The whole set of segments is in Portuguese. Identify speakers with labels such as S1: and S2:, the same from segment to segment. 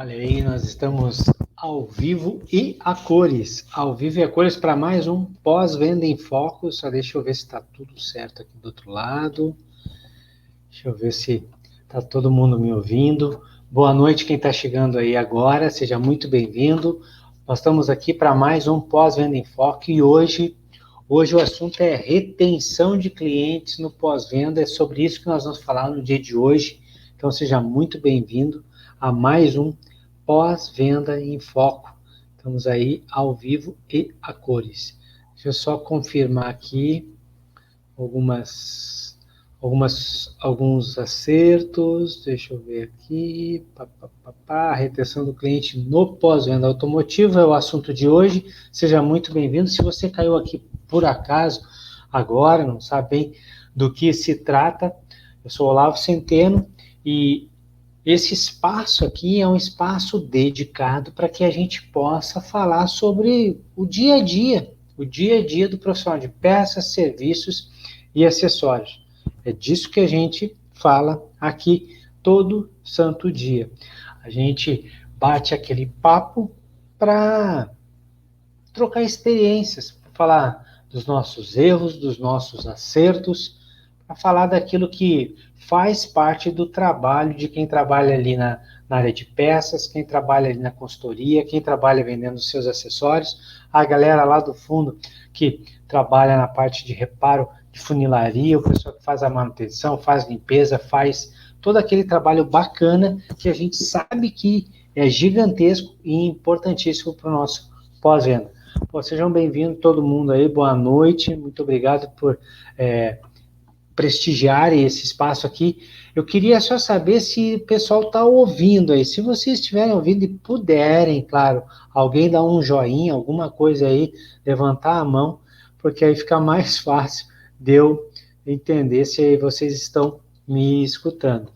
S1: Olha aí, nós estamos ao vivo e a cores. Ao vivo e a cores para mais um Pós-Venda em Foco. Só deixa eu ver se está tudo certo aqui do outro lado. Deixa eu ver se está todo mundo me ouvindo. Boa noite quem está chegando aí agora, seja muito bem-vindo. Nós estamos aqui para mais um Pós-Venda em Foco e hoje o assunto é retenção de clientes no pós-venda. É sobre isso que nós vamos falar no dia de hoje. Então seja muito bem-vindo a mais um Pós-Venda em Foco. Estamos aí ao vivo e a cores. Deixa eu só confirmar aqui alguns acertos. Deixa eu ver aqui. A retenção do cliente no pós-venda automotivo é o assunto de hoje. Seja muito bem-vindo. Se você caiu aqui por acaso, agora, não sabe bem do que se trata, eu sou Olavo Centeno e esse espaço aqui é um espaço dedicado para que a gente possa falar sobre o dia a dia do profissional de peças, serviços e acessórios. É disso que a gente fala aqui todo santo dia. A gente bate aquele papo para trocar experiências, para falar dos nossos erros, dos nossos acertos, para falar daquilo que faz parte do trabalho de quem trabalha ali na área de peças, quem trabalha ali na consultoria, quem trabalha vendendo os seus acessórios, a galera lá do fundo que trabalha na parte de reparo de funilaria, o pessoal que faz a manutenção, faz limpeza, faz todo aquele trabalho bacana que a gente sabe que é gigantesco e importantíssimo para o nosso pós-venda. Sejam bem-vindos todo mundo aí, boa noite, muito obrigado por prestigiar esse espaço aqui. Eu queria só saber se o pessoal está ouvindo aí. Se vocês estiverem ouvindo e puderem, claro, alguém dar um joinha, alguma coisa aí, levantar a mão, porque aí fica mais fácil de eu entender se vocês estão me escutando.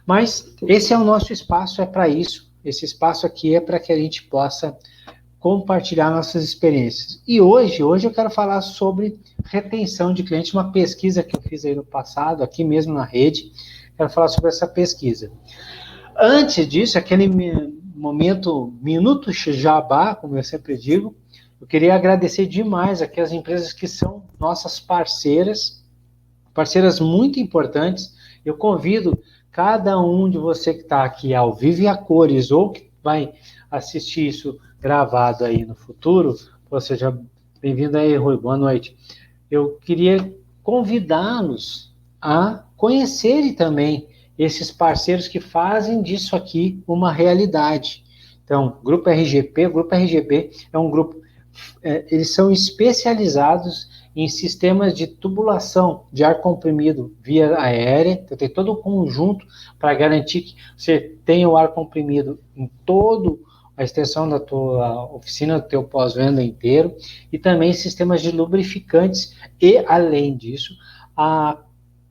S1: Mas esse é o nosso espaço, é para isso. Esse espaço aqui é para que a gente possa compartilhar nossas experiências. E hoje eu quero falar sobre retenção de clientes, uma pesquisa que eu fiz aí no passado, aqui mesmo na rede, quero falar sobre essa pesquisa. Antes disso, aquele momento, minuto jabá, como eu sempre digo, eu queria agradecer demais aqui as empresas que são nossas parceiras muito importantes. Eu convido cada um de você que está aqui ao vivo e a cores, ou que vai assistir isso gravado aí no futuro, seja bem-vindo aí, Rui, boa noite. Eu queria convidá-los a conhecerem também esses parceiros que fazem disso aqui uma realidade. Então, o Grupo RGP é um grupo, eles são especializados em sistemas de tubulação de ar comprimido via aérea. Então, tem todo um conjunto para garantir que você tenha o ar comprimido em toda a extensão da tua oficina, do teu pós-venda inteiro, e também sistemas de lubrificantes e, além disso, a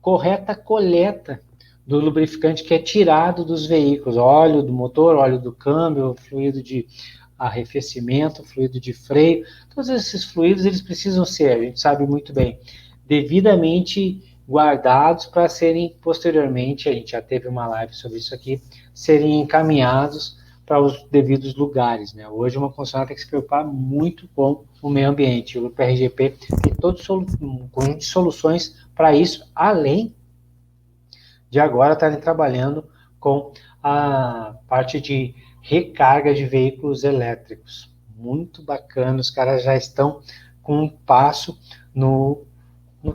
S1: correta coleta do lubrificante que é tirado dos veículos, óleo do motor, óleo do câmbio, fluido de arrefecimento, fluido de freio, todos esses fluidos eles precisam ser, a gente sabe muito bem, devidamente guardados para serem posteriormente, a gente já teve uma live sobre isso aqui, serem encaminhados para os devidos lugares, né? Hoje uma concessionária tem que se preocupar muito com o meio ambiente. O Grupo RGP tem todo um conjunto de soluções para isso, além de agora estarem trabalhando com a parte de recarga de veículos elétricos. Muito bacana, os caras já estão com um passo no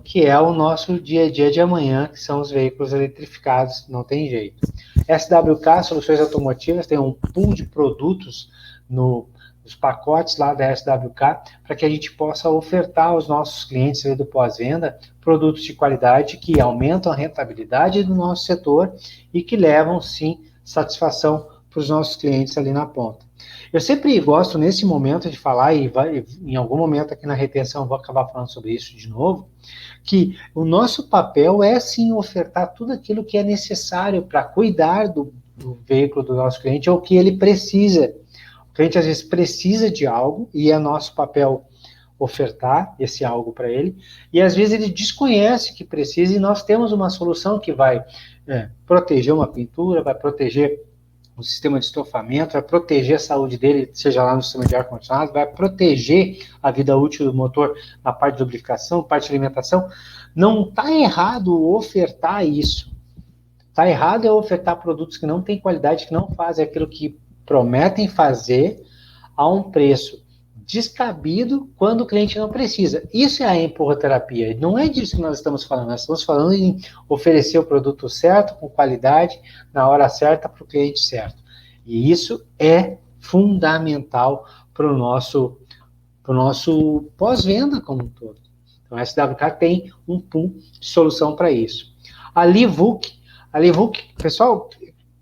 S1: que é o nosso dia a dia de amanhã, que são os veículos eletrificados, não tem jeito. SWK, Soluções Automotivas, tem um pool de produtos nos pacotes lá da SWK, para que a gente possa ofertar aos nossos clientes aí do pós-venda produtos de qualidade que aumentam a rentabilidade do nosso setor e que levam, sim, satisfação para os nossos clientes ali na ponta. Eu sempre gosto, nesse momento, de falar, e em algum momento aqui na retenção eu vou acabar falando sobre isso de novo, que o nosso papel é, sim, ofertar tudo aquilo que é necessário para cuidar do veículo do nosso cliente, ou que ele precisa. O cliente, às vezes, precisa de algo, e é nosso papel ofertar esse algo para ele, e às vezes ele desconhece que precisa, e nós temos uma solução que vai proteger uma pintura, vai proteger um sistema de estofamento, vai proteger a saúde dele, seja lá no sistema de ar-condicionado, vai proteger a vida útil do motor na parte de lubrificação, parte de alimentação. Não está errado ofertar isso. Está errado é ofertar produtos que não têm qualidade, que não fazem aquilo que prometem fazer a um preço descabido quando o cliente não precisa. Isso é a empurroterapia. Não é disso que nós estamos falando. Nós estamos falando em oferecer o produto certo, com qualidade, na hora certa, para o cliente certo. E isso é fundamental para o nosso pós-venda como um todo. Então, a SWK tem um pool de solução para isso. A Livuk, pessoal,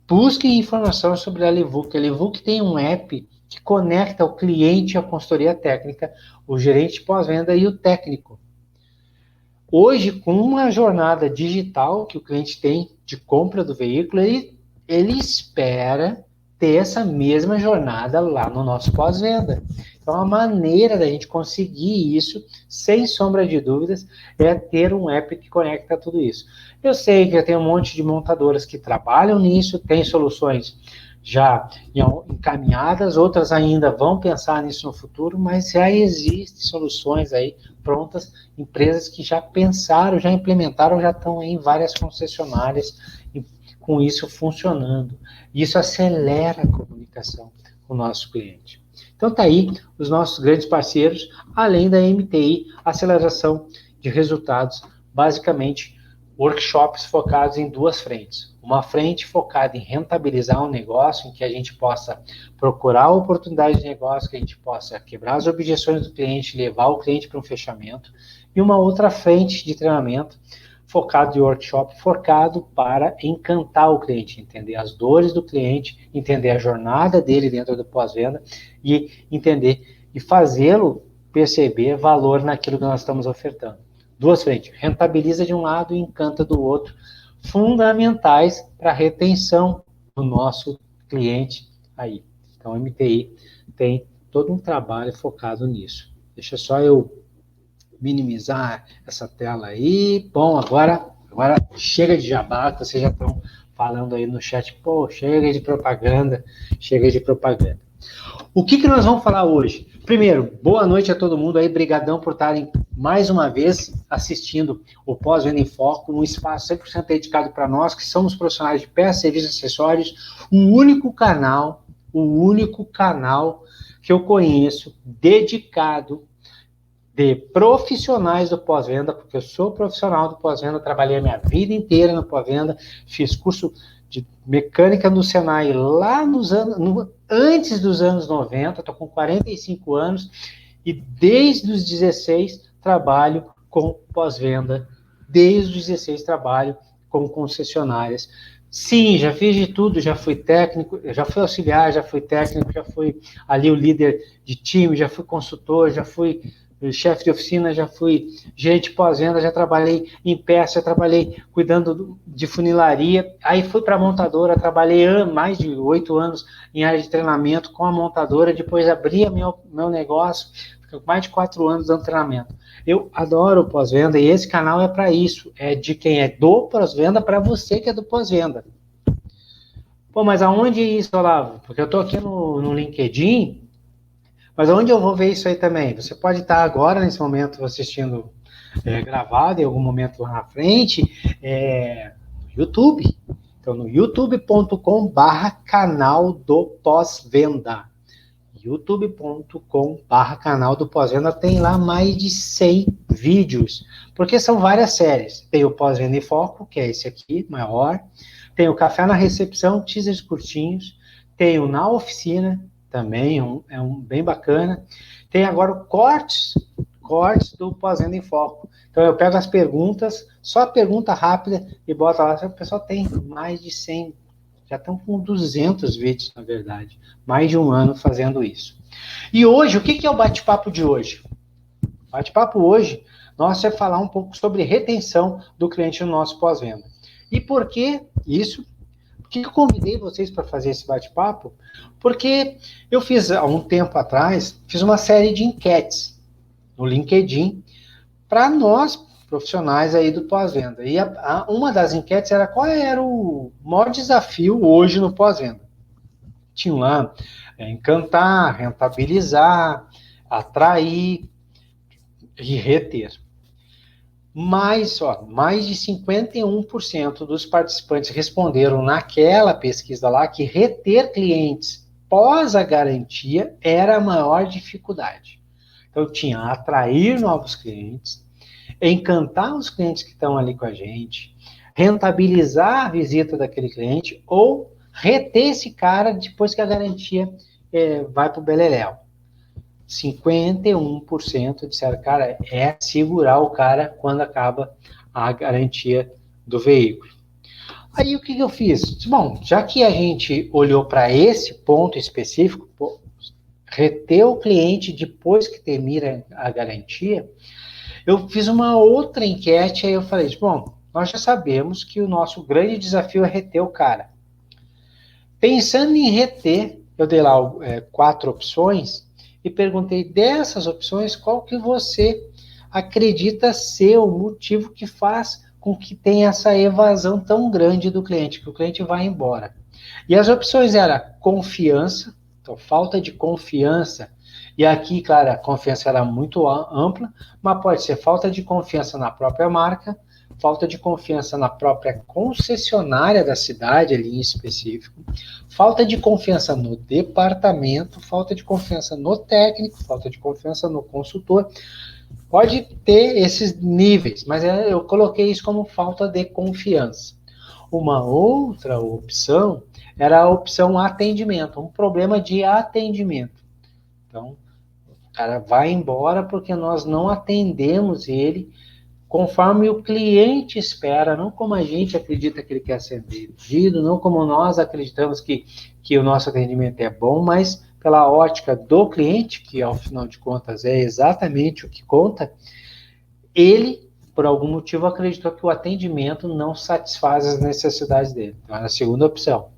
S1: busquem informação sobre a Livuk. A Livuk tem um app que conecta o cliente à consultoria técnica, o gerente de pós-venda e o técnico. Hoje, com uma jornada digital que o cliente tem de compra do veículo, ele espera ter essa mesma jornada lá no nosso pós-venda. Então, a maneira da gente conseguir isso, sem sombra de dúvidas, é ter um app que conecta tudo isso. Eu sei que já tem um monte de montadoras que trabalham nisso, tem soluções já encaminhadas, outras ainda vão pensar nisso no futuro, mas já existem soluções aí prontas, empresas que já pensaram, já implementaram, já estão em várias concessionárias com isso funcionando. Isso acelera a comunicação com o nosso cliente. Então tá aí os nossos grandes parceiros, além da MTI, aceleração de resultados, basicamente workshops focados em duas frentes. Uma frente focada em rentabilizar um negócio, em que a gente possa procurar oportunidades de negócio, que a gente possa quebrar as objeções do cliente, levar o cliente para um fechamento. E uma outra frente de treinamento focado de workshop, focado para encantar o cliente, entender as dores do cliente, entender a jornada dele dentro do pós-venda e entender e fazê-lo perceber valor naquilo que nós estamos ofertando. Duas frentes, rentabiliza de um lado e encanta do outro, fundamentais para a retenção do nosso cliente aí. Então, a MTI tem todo um trabalho focado nisso. Deixa só eu minimizar essa tela aí. Bom, agora chega de jabá, que vocês já estão falando aí no chat. Pô, chega de propaganda. O que nós vamos falar hoje? Primeiro, boa noite a todo mundo aí, brigadão por estarem mais uma vez assistindo o Pós-Venda em Foco, um espaço 100% dedicado para nós, que somos profissionais de peças, serviços e acessórios, o único canal que eu conheço dedicado de profissionais do pós-venda, porque eu sou profissional do pós-venda, trabalhei a minha vida inteira no pós-venda, fiz curso de mecânica no Senai lá antes dos anos 90, estou com 45 anos, e desde os 16 trabalho com pós-venda, desde os 16 trabalho com concessionárias. Sim, já fiz de tudo, já fui técnico, já fui auxiliar, já fui técnico, já fui ali o líder de time, já fui consultor, já fui chefe de oficina, já fui gerente pós-venda, já trabalhei em peça, já trabalhei cuidando de funilaria, aí fui para a montadora, trabalhei mais de 8 anos em área de treinamento com a montadora, depois abri meu negócio, fiquei mais de 4 anos dando treinamento. Eu adoro o pós-venda e esse canal é para isso, é de quem é do pós-venda para você que é do pós-venda. Pô, mas aonde isso, Olavo? Porque eu estou aqui no LinkedIn, mas onde eu vou ver isso aí também? Você pode estar agora, nesse momento, assistindo gravado, em algum momento lá na frente, no YouTube. Então, no youtube.com/canal do pós-venda. youtube.com/canal do pós-venda tem lá mais de 100 vídeos, porque são várias séries. Tem o Pós-Venda em Foco, que é esse aqui, maior. Tem o Café na Recepção, teasers curtinhos. Tem o Na Oficina, também é um bem bacana. Tem agora o cortes do Pós-Venda em Foco. Então eu pego as perguntas, só a pergunta rápida e boto lá. O pessoal tem mais de 100, já estão com 200 vídeos, na verdade. Mais de um ano fazendo isso. E hoje, o que é o bate-papo de hoje? O bate-papo hoje, nós vamos falar um pouco sobre retenção do cliente no nosso pós-venda. E por que isso? Por que eu convidei vocês para fazer esse bate-papo? Porque eu fiz, há um tempo atrás, fiz uma série de enquetes no LinkedIn para nós, profissionais aí do pós-venda. E uma das enquetes era qual era o maior desafio hoje no pós-venda. tinham lá encantar, rentabilizar, atrair e reter. Mais de 51% dos participantes responderam naquela pesquisa lá que reter clientes pós a garantia era a maior dificuldade. Então, tinha atrair novos clientes, encantar os clientes que estão ali com a gente, rentabilizar a visita daquele cliente ou reter esse cara depois que a garantia vai para o beleléu. 51% disseram, cara, é segurar o cara quando acaba a garantia do veículo. Aí o que eu fiz? Bom, já que a gente olhou para esse ponto específico, reter o cliente depois que termina a garantia, eu fiz uma outra enquete, aí eu falei, bom, nós já sabemos que o nosso grande desafio é reter o cara. Pensando em reter, eu dei lá 4 opções e perguntei dessas opções, qual que você acredita ser o motivo que faz com que tenha essa evasão tão grande do cliente, que o cliente vai embora. E as opções eram confiança, então falta de confiança, e aqui, claro, a confiança era muito ampla, mas pode ser falta de confiança na própria marca, falta de confiança na própria concessionária da cidade, ali em específico, falta de confiança no departamento, falta de confiança no técnico, falta de confiança no consultor. Pode ter esses níveis, mas eu coloquei isso como falta de confiança. Uma outra opção era a opção atendimento, um problema de atendimento. Então, o cara vai embora porque nós não atendemos ele conforme o cliente espera, não como a gente acredita que ele quer ser atendido, não como nós acreditamos que o nosso atendimento é bom, mas pela ótica do cliente, que ao final de contas é exatamente o que conta, ele, por algum motivo, acreditou que o atendimento não satisfaz as necessidades dele. Então, era a segunda opção.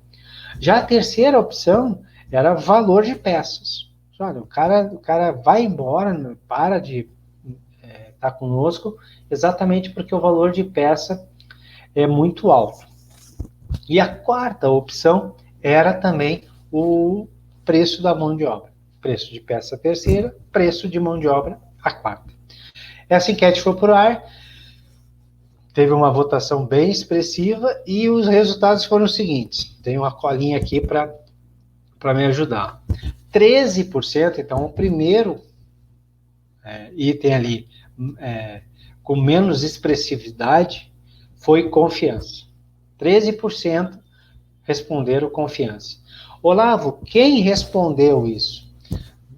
S1: Já a terceira opção era valor de peças. Olha, o cara vai embora, para de estar conosco, exatamente porque o valor de peça é muito alto. E a quarta opção era também o preço da mão de obra. Preço de peça terceira, preço de mão de obra a quarta. Essa enquete foi por ar, teve uma votação bem expressiva e os resultados foram os seguintes. Tem uma colinha aqui para me ajudar. 13%, então o primeiro item ali com menos expressividade foi confiança. 13% responderam confiança. Olavo, quem respondeu isso?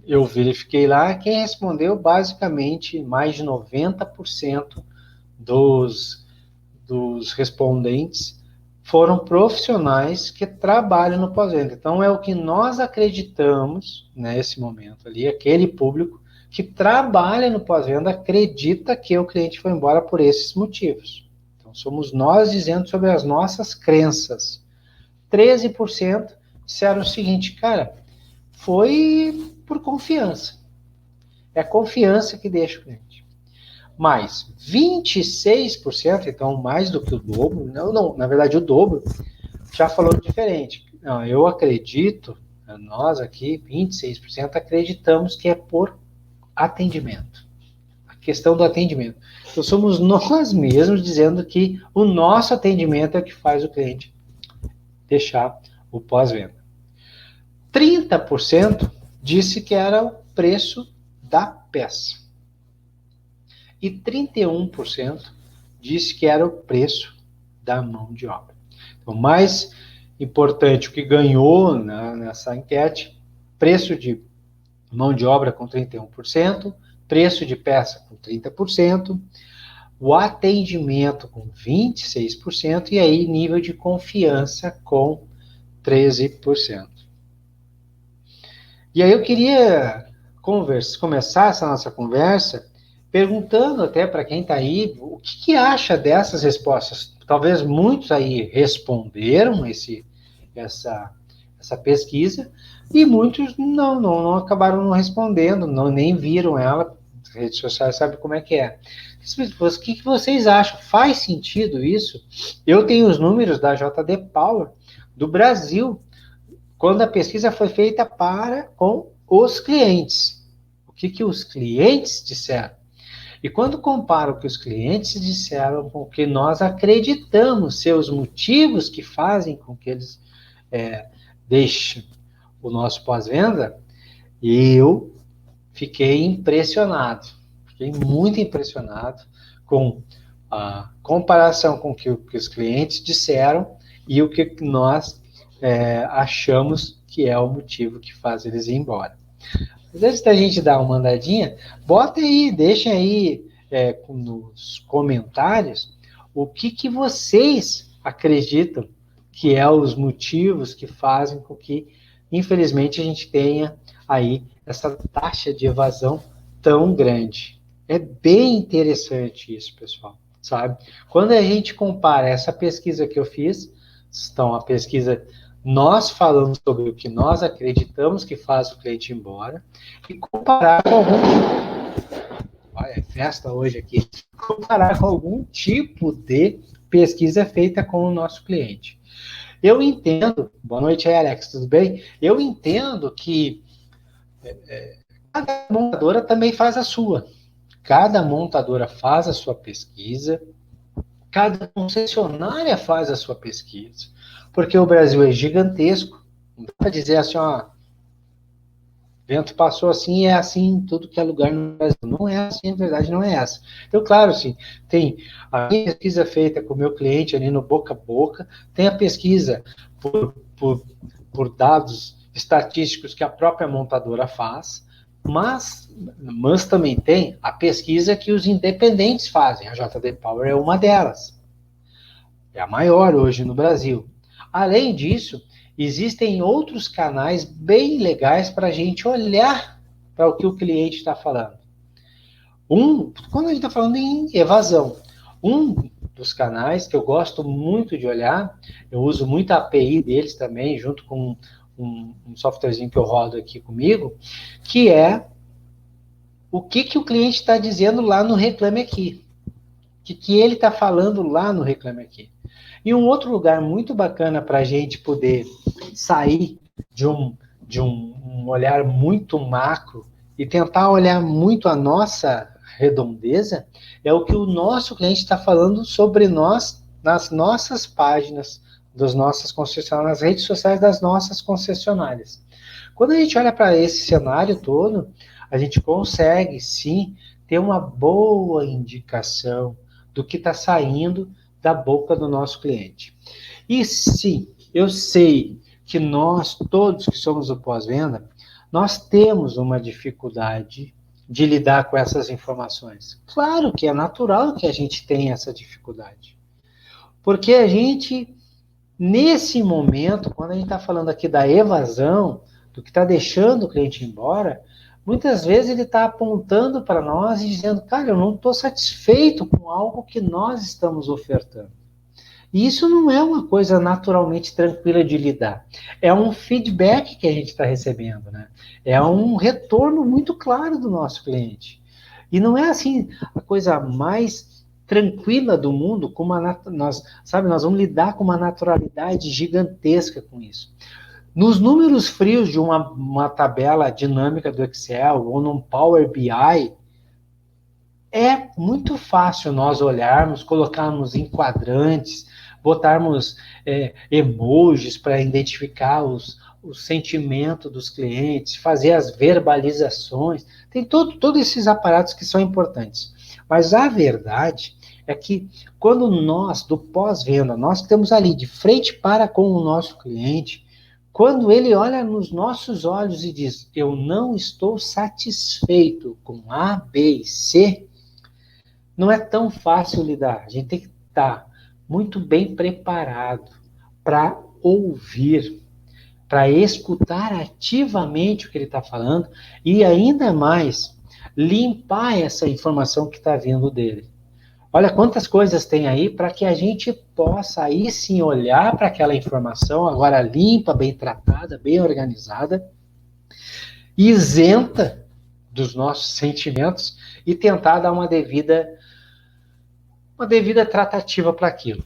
S1: Eu verifiquei lá, quem respondeu basicamente mais de 90% dos respondentes foram profissionais que trabalham no pós-venda. Então, é o que nós acreditamos nesse momento ali, aquele público que trabalha no pós-venda acredita que o cliente foi embora por esses motivos. Então, somos nós dizendo sobre as nossas crenças. 13% disseram o seguinte, cara, foi por confiança. É a confiança que deixa o cliente. Mas 26%, então mais do que o dobro, não, na verdade o dobro, já falou diferente. Não, eu acredito, nós aqui, 26%, acreditamos que é por atendimento. A questão do atendimento. Então, somos nós mesmos dizendo que o nosso atendimento é o que faz o cliente deixar o pós-venda. 30% disse que era o preço da peça. E 31% disse que era o preço da mão de obra. Então, mais importante, o que ganhou nessa enquete, preço de mão de obra com 31%, preço de peça com 30%, o atendimento com 26%, e aí nível de confiança com 13%. E aí eu queria começar essa nossa conversa perguntando até para quem está aí, o que acha dessas respostas? Talvez muitos aí responderam essa pesquisa, e muitos não acabaram não respondendo, nem viram ela. As redes sociais sabem como é que é. O que vocês acham? Faz sentido isso? Eu tenho os números da JD Power do Brasil, quando a pesquisa foi feita com os clientes. O que os clientes disseram? E quando comparo o que os clientes disseram com o que nós acreditamos ser os motivos que fazem com que eles deixem o nosso pós-venda, eu fiquei impressionado. Fiquei muito impressionado com a comparação com o que os clientes disseram e o que nós achamos que é o motivo que faz eles ir embora. Mas antes da gente dar uma andadinha, bota aí, deixem aí nos comentários o que vocês acreditam que é os motivos que fazem com que, infelizmente, a gente tenha aí essa taxa de evasão tão grande. É bem interessante isso, pessoal, sabe? Quando a gente compara essa pesquisa que eu fiz, então a pesquisa nós falamos sobre o que nós acreditamos que faz o cliente ir embora, e comparar com olha, é festa hoje aqui, comparar com algum tipo de pesquisa feita com o nosso cliente. Eu entendo, boa noite aí, Alex, tudo bem? Eu entendo que cada montadora também faz a sua. Cada montadora faz a sua pesquisa, cada concessionária faz a sua pesquisa, porque o Brasil é gigantesco, não dá para dizer assim, ó, vento passou assim, é assim em tudo que é lugar no Brasil. Não é assim, a verdade não é essa. Então, claro, sim, tem a minha pesquisa feita com o meu cliente ali no boca a boca, tem a pesquisa por dados estatísticos que a própria montadora faz, mas também tem a pesquisa que os independentes fazem. A JD Power é uma delas. É a maior hoje no Brasil. Além disso, existem outros canais bem legais para a gente olhar para o que o cliente está falando. Quando a gente está falando em evasão, um dos canais que eu gosto muito de olhar, eu uso muito a API deles também, junto com um softwarezinho que eu rodo aqui comigo, que é o que o cliente está dizendo lá no Reclame Aqui. O que ele está falando lá no Reclame Aqui. E um outro lugar muito bacana para a gente poder sair de um olhar muito macro e tentar olhar muito a nossa redondeza é o que o nosso cliente está falando sobre nós nas nossas páginas das nossas concessionárias, nas redes sociais das nossas concessionárias. Quando a gente olha para esse cenário todo, a gente consegue, sim, ter uma boa indicação do que está saindo da boca do nosso cliente. E sim, eu sei que nós, todos que somos do pós-venda, nós temos uma dificuldade de lidar com essas informações. Claro que é natural que a gente tenha essa dificuldade. Porque a gente, nesse momento, quando a gente está falando aqui da evasão, do que está deixando o cliente embora, muitas vezes ele está apontando para nós e dizendo, cara, eu não estou satisfeito com algo que nós estamos ofertando. E isso não é uma coisa naturalmente tranquila de lidar. É um feedback que a gente está recebendo, né? É um retorno muito claro do nosso cliente. E não é assim a coisa mais tranquila do mundo, como nós vamos lidar com uma naturalidade gigantesca com isso. Nos números frios de uma tabela dinâmica do Excel ou num Power BI, é muito fácil nós olharmos, colocarmos em quadrantes, botarmos emojis para identificar o sentimento dos clientes, fazer as verbalizações. Tem todos esses aparatos que são importantes. Mas a verdade é que quando nós, do pós-venda, nós estamos ali de frente para com o nosso cliente, quando ele olha nos nossos olhos e diz, eu não estou satisfeito com A, B e C, não é tão fácil lidar. A gente tem que estar muito bem preparado para ouvir, para escutar ativamente o que ele está falando e ainda mais limpar essa informação que está vindo dele. Olha quantas coisas tem aí para que a gente possa aí sim olhar para aquela informação, agora limpa, bem tratada, bem organizada, isenta dos nossos sentimentos e tentar dar uma devida tratativa para aquilo.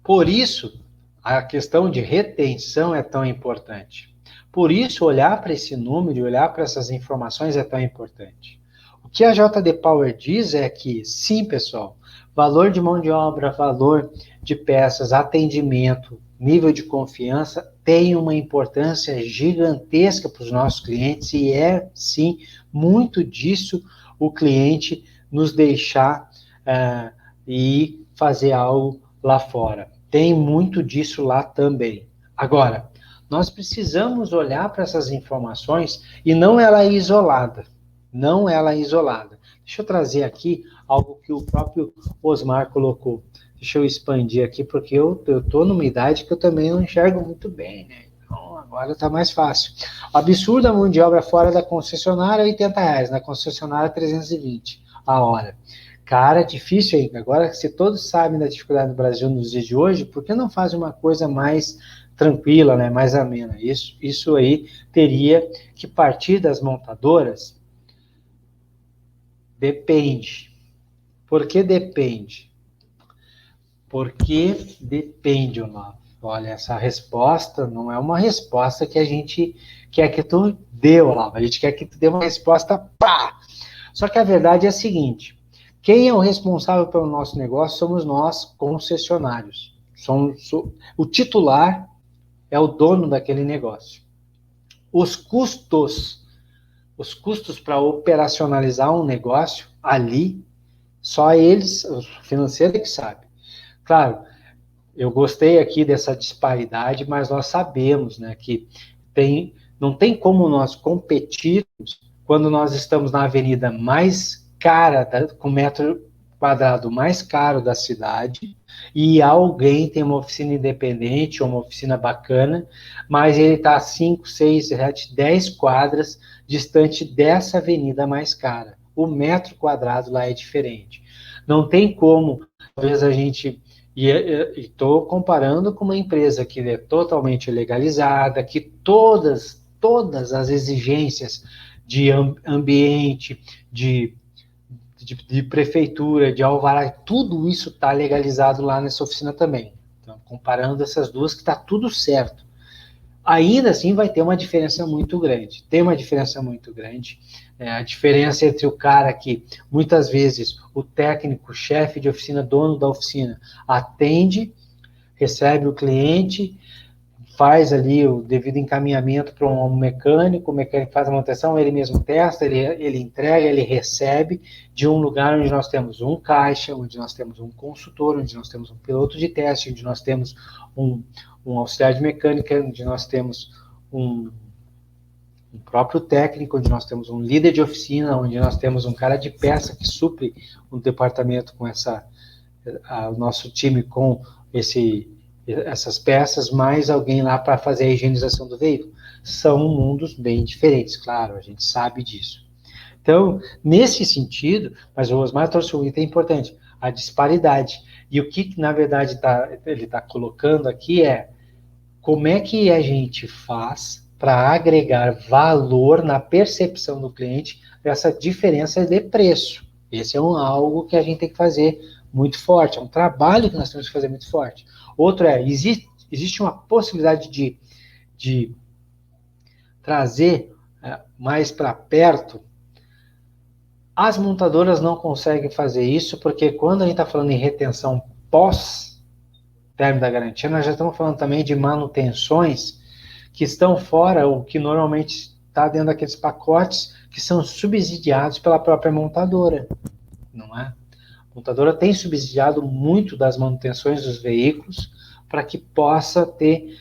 S1: Por isso, a questão de retenção é tão importante. Por isso, olhar para esse número e olhar para essas informações é tão importante. O que a JD Power diz é que, sim, pessoal, valor de mão de obra, valor de peças, atendimento, nível de confiança tem uma importância gigantesca para os nossos clientes e é, sim, muito disso o cliente nos deixar e fazer algo lá fora. Tem muito disso lá também. Agora, nós precisamos olhar para essas informações e não ela isolada. Não ela isolada. Deixa eu trazer aqui algo que o próprio Osmar colocou. Deixa eu expandir aqui, porque eu estou numa idade que eu também não enxergo muito bem, né? Então, agora está mais fácil. Absurda mão de obra fora da concessionária, R$80. Na concessionária, 320 a hora. Cara, difícil ainda. Agora, se todos sabem da dificuldade do Brasil nos dias de hoje, por que não faz uma coisa mais tranquila, né, mais amena? Isso aí teria que partir das montadoras. Depende. Por que depende? Porque depende, Olavo. Olha, essa resposta não é uma resposta que a gente quer que tu dê, Olavo. A gente quer que tu dê uma resposta pá! Só que a verdade é a seguinte: quem é o responsável pelo nosso negócio somos nós, concessionários. O titular é o dono daquele negócio. Os custos para operacionalizar um negócio ali, só eles, o financeiro é que sabe. Claro, eu gostei aqui dessa disparidade, mas nós sabemos, né, que não tem como nós competirmos quando nós estamos na avenida mais cara, com metro quadrado mais caro da cidade, e alguém tem uma oficina independente, ou uma oficina bacana, mas ele está a 5, 6, 7, 10 quadras distante dessa avenida mais cara. O metro quadrado lá é diferente. Não tem como, talvez a gente... E estou comparando com uma empresa que é totalmente legalizada, que todas as exigências de ambiente, de prefeitura, de alvará, tudo isso está legalizado lá nessa oficina também. Então, comparando essas duas, que está tudo certo. Ainda assim vai ter uma diferença muito grande. Tem uma diferença muito grande. A diferença entre o cara que, muitas vezes, o técnico, chefe de oficina, dono da oficina, atende, recebe o cliente, faz ali o devido encaminhamento para um mecânico, o mecânico faz a manutenção, ele mesmo testa, ele entrega, ele recebe, de um lugar onde nós temos um caixa, onde nós temos um consultor, onde nós temos um piloto de teste, onde nós temos um auxiliar de mecânica, onde nós temos um próprio técnico, onde nós temos um líder de oficina, onde nós temos um cara de peça que supre o departamento com o nosso time com essas peças, mais alguém lá para fazer a higienização do veículo. São mundos bem diferentes, claro, a gente sabe disso. Então, nesse sentido, mas o Osmar trouxe um item importante, a disparidade. E o que, na verdade, ele está colocando aqui é como é que a gente faz para agregar valor na percepção do cliente dessa diferença de preço. Esse é algo que a gente tem que fazer muito forte, é um trabalho que nós temos que fazer muito forte. Outro existe uma possibilidade de trazer mais para perto. As montadoras não conseguem fazer isso, porque quando a gente está falando em retenção pós-término da garantia, nós já estamos falando também de manutenções que estão fora, ou que normalmente está dentro daqueles pacotes que são subsidiados pela própria montadora, não é? A montadora tem subsidiado muito das manutenções dos veículos para que possa ter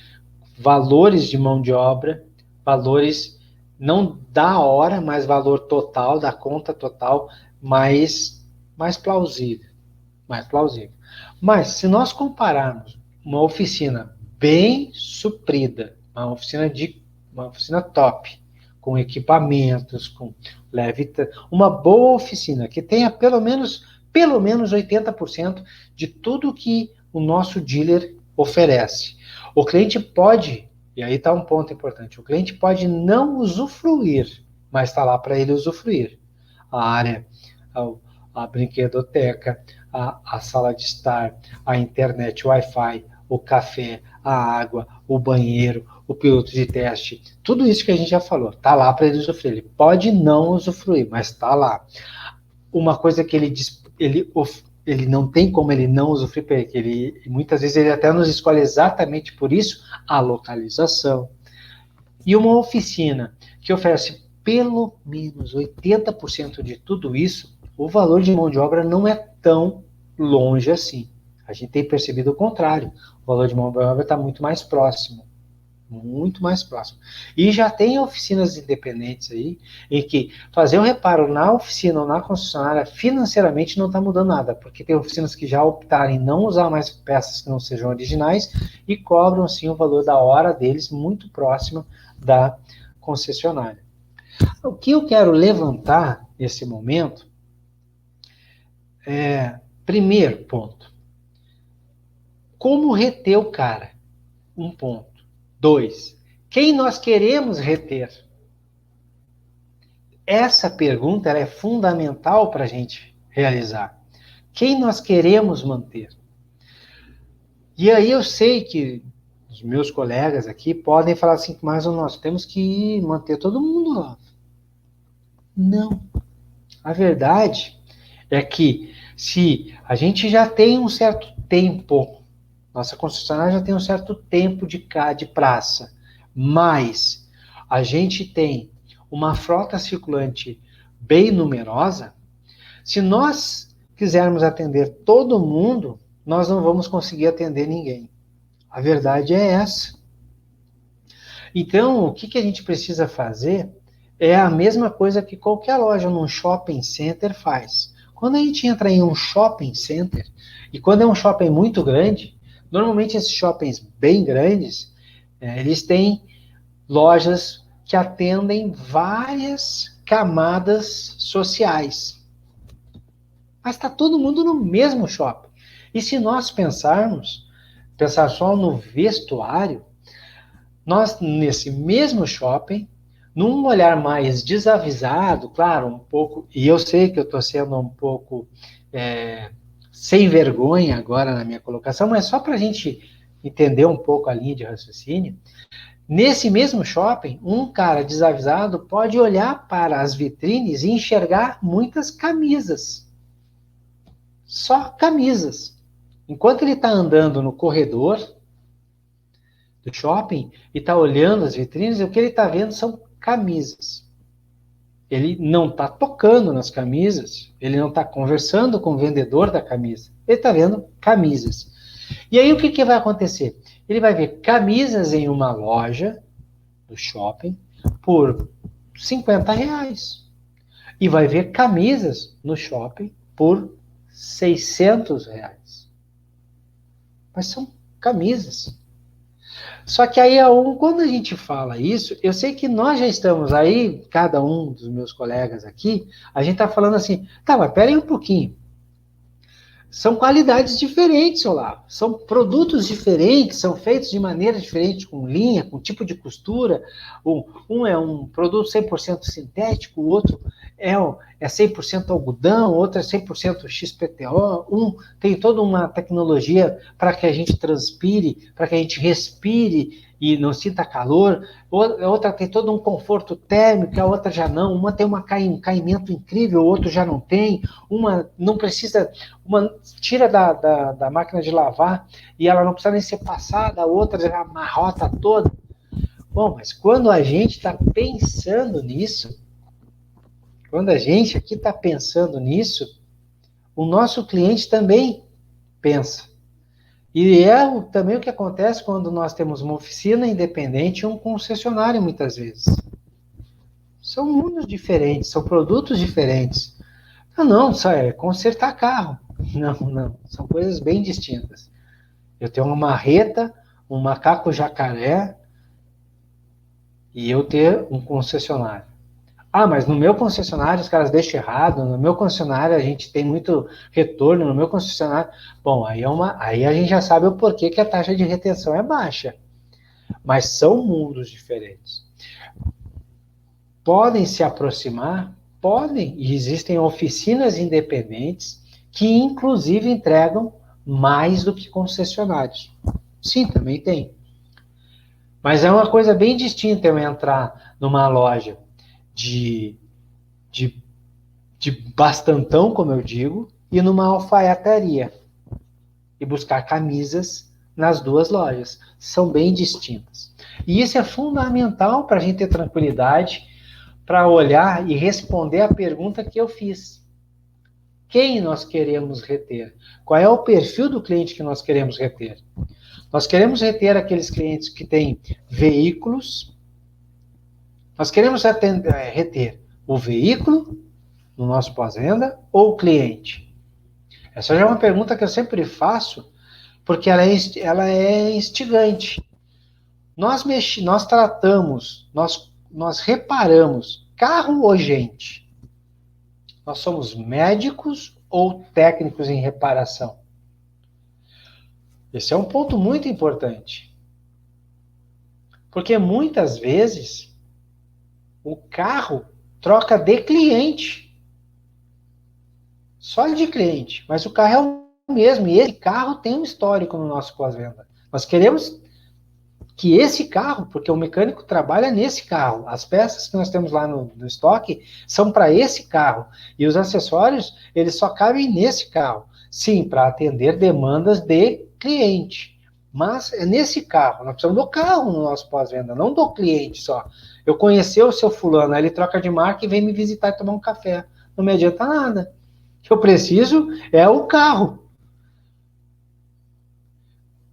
S1: valores de mão de obra, valores não da hora, mas valor total, da conta total, mais plausível. Mais plausível. Mas, se nós compararmos uma oficina bem suprida, uma oficina top, com equipamentos, com uma boa oficina, que tenha pelo menos 80% de tudo que o nosso dealer oferece. O cliente pode, e aí está um ponto importante, o cliente pode não usufruir, mas está lá para ele usufruir. A área, a brinquedoteca, a sala de estar, a internet, o Wi-Fi, o café, a água, o banheiro, o piloto de teste, tudo isso que a gente já falou, está lá para ele usufruir. Ele pode não usufruir, mas está lá. Uma coisa que ele não tem como ele não usufruir, porque muitas vezes ele até nos escolhe exatamente por isso, a localização. E uma oficina que oferece pelo menos 80% de tudo isso, o valor de mão de obra não é tão longe assim. A gente tem percebido o contrário. O valor de mão de obra está muito mais próximo. Muito mais próximo. E já tem oficinas independentes aí, em que fazer um reparo na oficina ou na concessionária financeiramente não está mudando nada, porque tem oficinas que já optaram em não usar mais peças que não sejam originais e cobram sim o valor da hora deles muito próximo da concessionária. O que eu quero levantar nesse momento é, primeiro ponto, como reter o cara? Um ponto. 2. Quem nós queremos reter? Essa pergunta ela é fundamental para a gente realizar. Quem nós queremos manter? E aí eu sei que os meus colegas aqui podem falar assim, mas nós temos que manter todo mundo lá. Não. A verdade é que se a gente já tem um certo tempo, nossa concessionária já tem um certo tempo de praça, mas a gente tem uma frota circulante bem numerosa, se nós quisermos atender todo mundo, nós não vamos conseguir atender ninguém. A verdade é essa. Então, o que a gente precisa fazer é a mesma coisa que qualquer loja num shopping center faz. Quando a gente entra em um shopping center, e quando é um shopping muito grande, normalmente esses shoppings bem grandes, eles têm lojas que atendem várias camadas sociais. Mas está todo mundo no mesmo shopping. E se nós pensar só no vestuário, nós, nesse mesmo shopping, num olhar mais desavisado, claro, um pouco, e eu sei que eu estou sendo um pouco sem vergonha agora na minha colocação, mas só para a gente entender um pouco a linha de raciocínio, nesse mesmo shopping, um cara desavisado pode olhar para as vitrines e enxergar muitas camisas. Só camisas. Enquanto ele está andando no corredor do shopping e está olhando as vitrines, o que ele está vendo são camisas. Ele não está tocando nas camisas, ele não está conversando com o vendedor da camisa, ele está vendo camisas. E aí o que vai acontecer? Ele vai ver camisas em uma loja do shopping por R$50 e vai ver camisas no shopping por R$600. Mas são camisas. Só que aí, quando a gente fala isso, eu sei que nós já estamos aí, cada um dos meus colegas aqui, a gente está falando assim, tá, mas pera aí um pouquinho. São qualidades diferentes, Olavo. São produtos diferentes, são feitos de maneira diferente, com linha, com tipo de costura. Um é um produto 100% sintético, o outro é 100% algodão, o outro é 100% XPTO. Um tem toda uma tecnologia para que a gente transpire, para que a gente respire e não sinta calor. A outra tem todo um conforto térmico, a outra já não. Uma tem um caimento incrível, o outro já não tem. Uma não precisa... Uma tira da máquina de lavar e ela não precisa nem ser passada, a outra já amarrota toda. Bom, mas quando a gente está pensando nisso, quando a gente aqui está pensando nisso, o nosso cliente também pensa. E é também o que acontece quando nós temos uma oficina independente e um concessionário, muitas vezes. São mundos diferentes, são produtos diferentes. Não, só é consertar carro. Não, são coisas bem distintas. Eu tenho uma marreta, um macaco jacaré e eu ter um concessionário. Ah, mas no meu concessionário os caras deixam errado, no meu concessionário a gente tem muito retorno, no meu concessionário... Bom, aí a gente já sabe o porquê que a taxa de retenção é baixa. Mas são mundos diferentes. Podem se aproximar? Podem, e existem oficinas independentes que inclusive entregam mais do que concessionários. Sim, também tem. Mas é uma coisa bem distinta eu entrar numa loja de, de, de bastantão, como eu digo, e numa alfaiataria e buscar camisas nas duas lojas. São bem distintas. E isso é fundamental para a gente ter tranquilidade para olhar e responder a pergunta que eu fiz. Quem nós queremos reter? Qual é o perfil do cliente que nós queremos reter? Nós queremos reter aqueles clientes que têm veículos. Nós queremos reter o veículo no nosso pós-venda ou o cliente? Essa já é uma pergunta que eu sempre faço, porque ela é instigante. Nós tratamos, nós reparamos carro ou gente? Nós somos médicos ou técnicos em reparação? Esse é um ponto muito importante. Porque muitas vezes o carro troca de cliente. Só de cliente. Mas o carro é o mesmo. E esse carro tem um histórico no nosso pós-venda. Nós queremos que esse carro, porque o mecânico trabalha nesse carro, as peças que nós temos lá no estoque são para esse carro. E os acessórios, eles só cabem nesse carro. Sim, para atender demandas de cliente. Mas é nesse carro. Nós precisamos do carro no nosso pós-venda, não do cliente só. Eu conheci o seu fulano, aí ele troca de marca e vem me visitar e tomar um café. Não me adianta nada. O que eu preciso é o carro.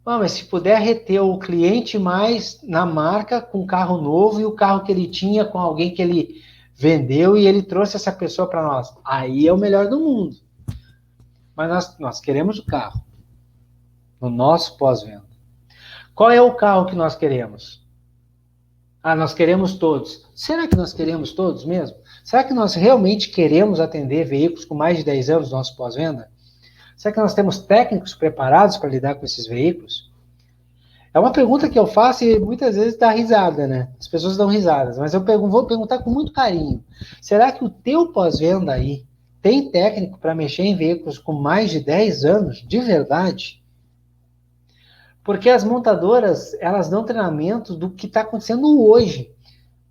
S1: Mas se puder reter o cliente mais na marca com carro novo e o carro que ele tinha com alguém que ele vendeu e ele trouxe essa pessoa para nós, aí é o melhor do mundo. Mas nós queremos o carro no nosso pós-venda. Qual é o carro que nós queremos? Nós queremos todos. Será que nós queremos todos mesmo? Será que nós realmente queremos atender veículos com mais de 10 anos no nosso pós-venda? Será que nós temos técnicos preparados para lidar com esses veículos? É uma pergunta que eu faço e muitas vezes dá risada, né? As pessoas dão risadas, mas eu vou perguntar com muito carinho. Será que o teu pós-venda aí tem técnico para mexer em veículos com mais de 10 anos, de verdade? Porque as montadoras, elas dão treinamento do que está acontecendo hoje.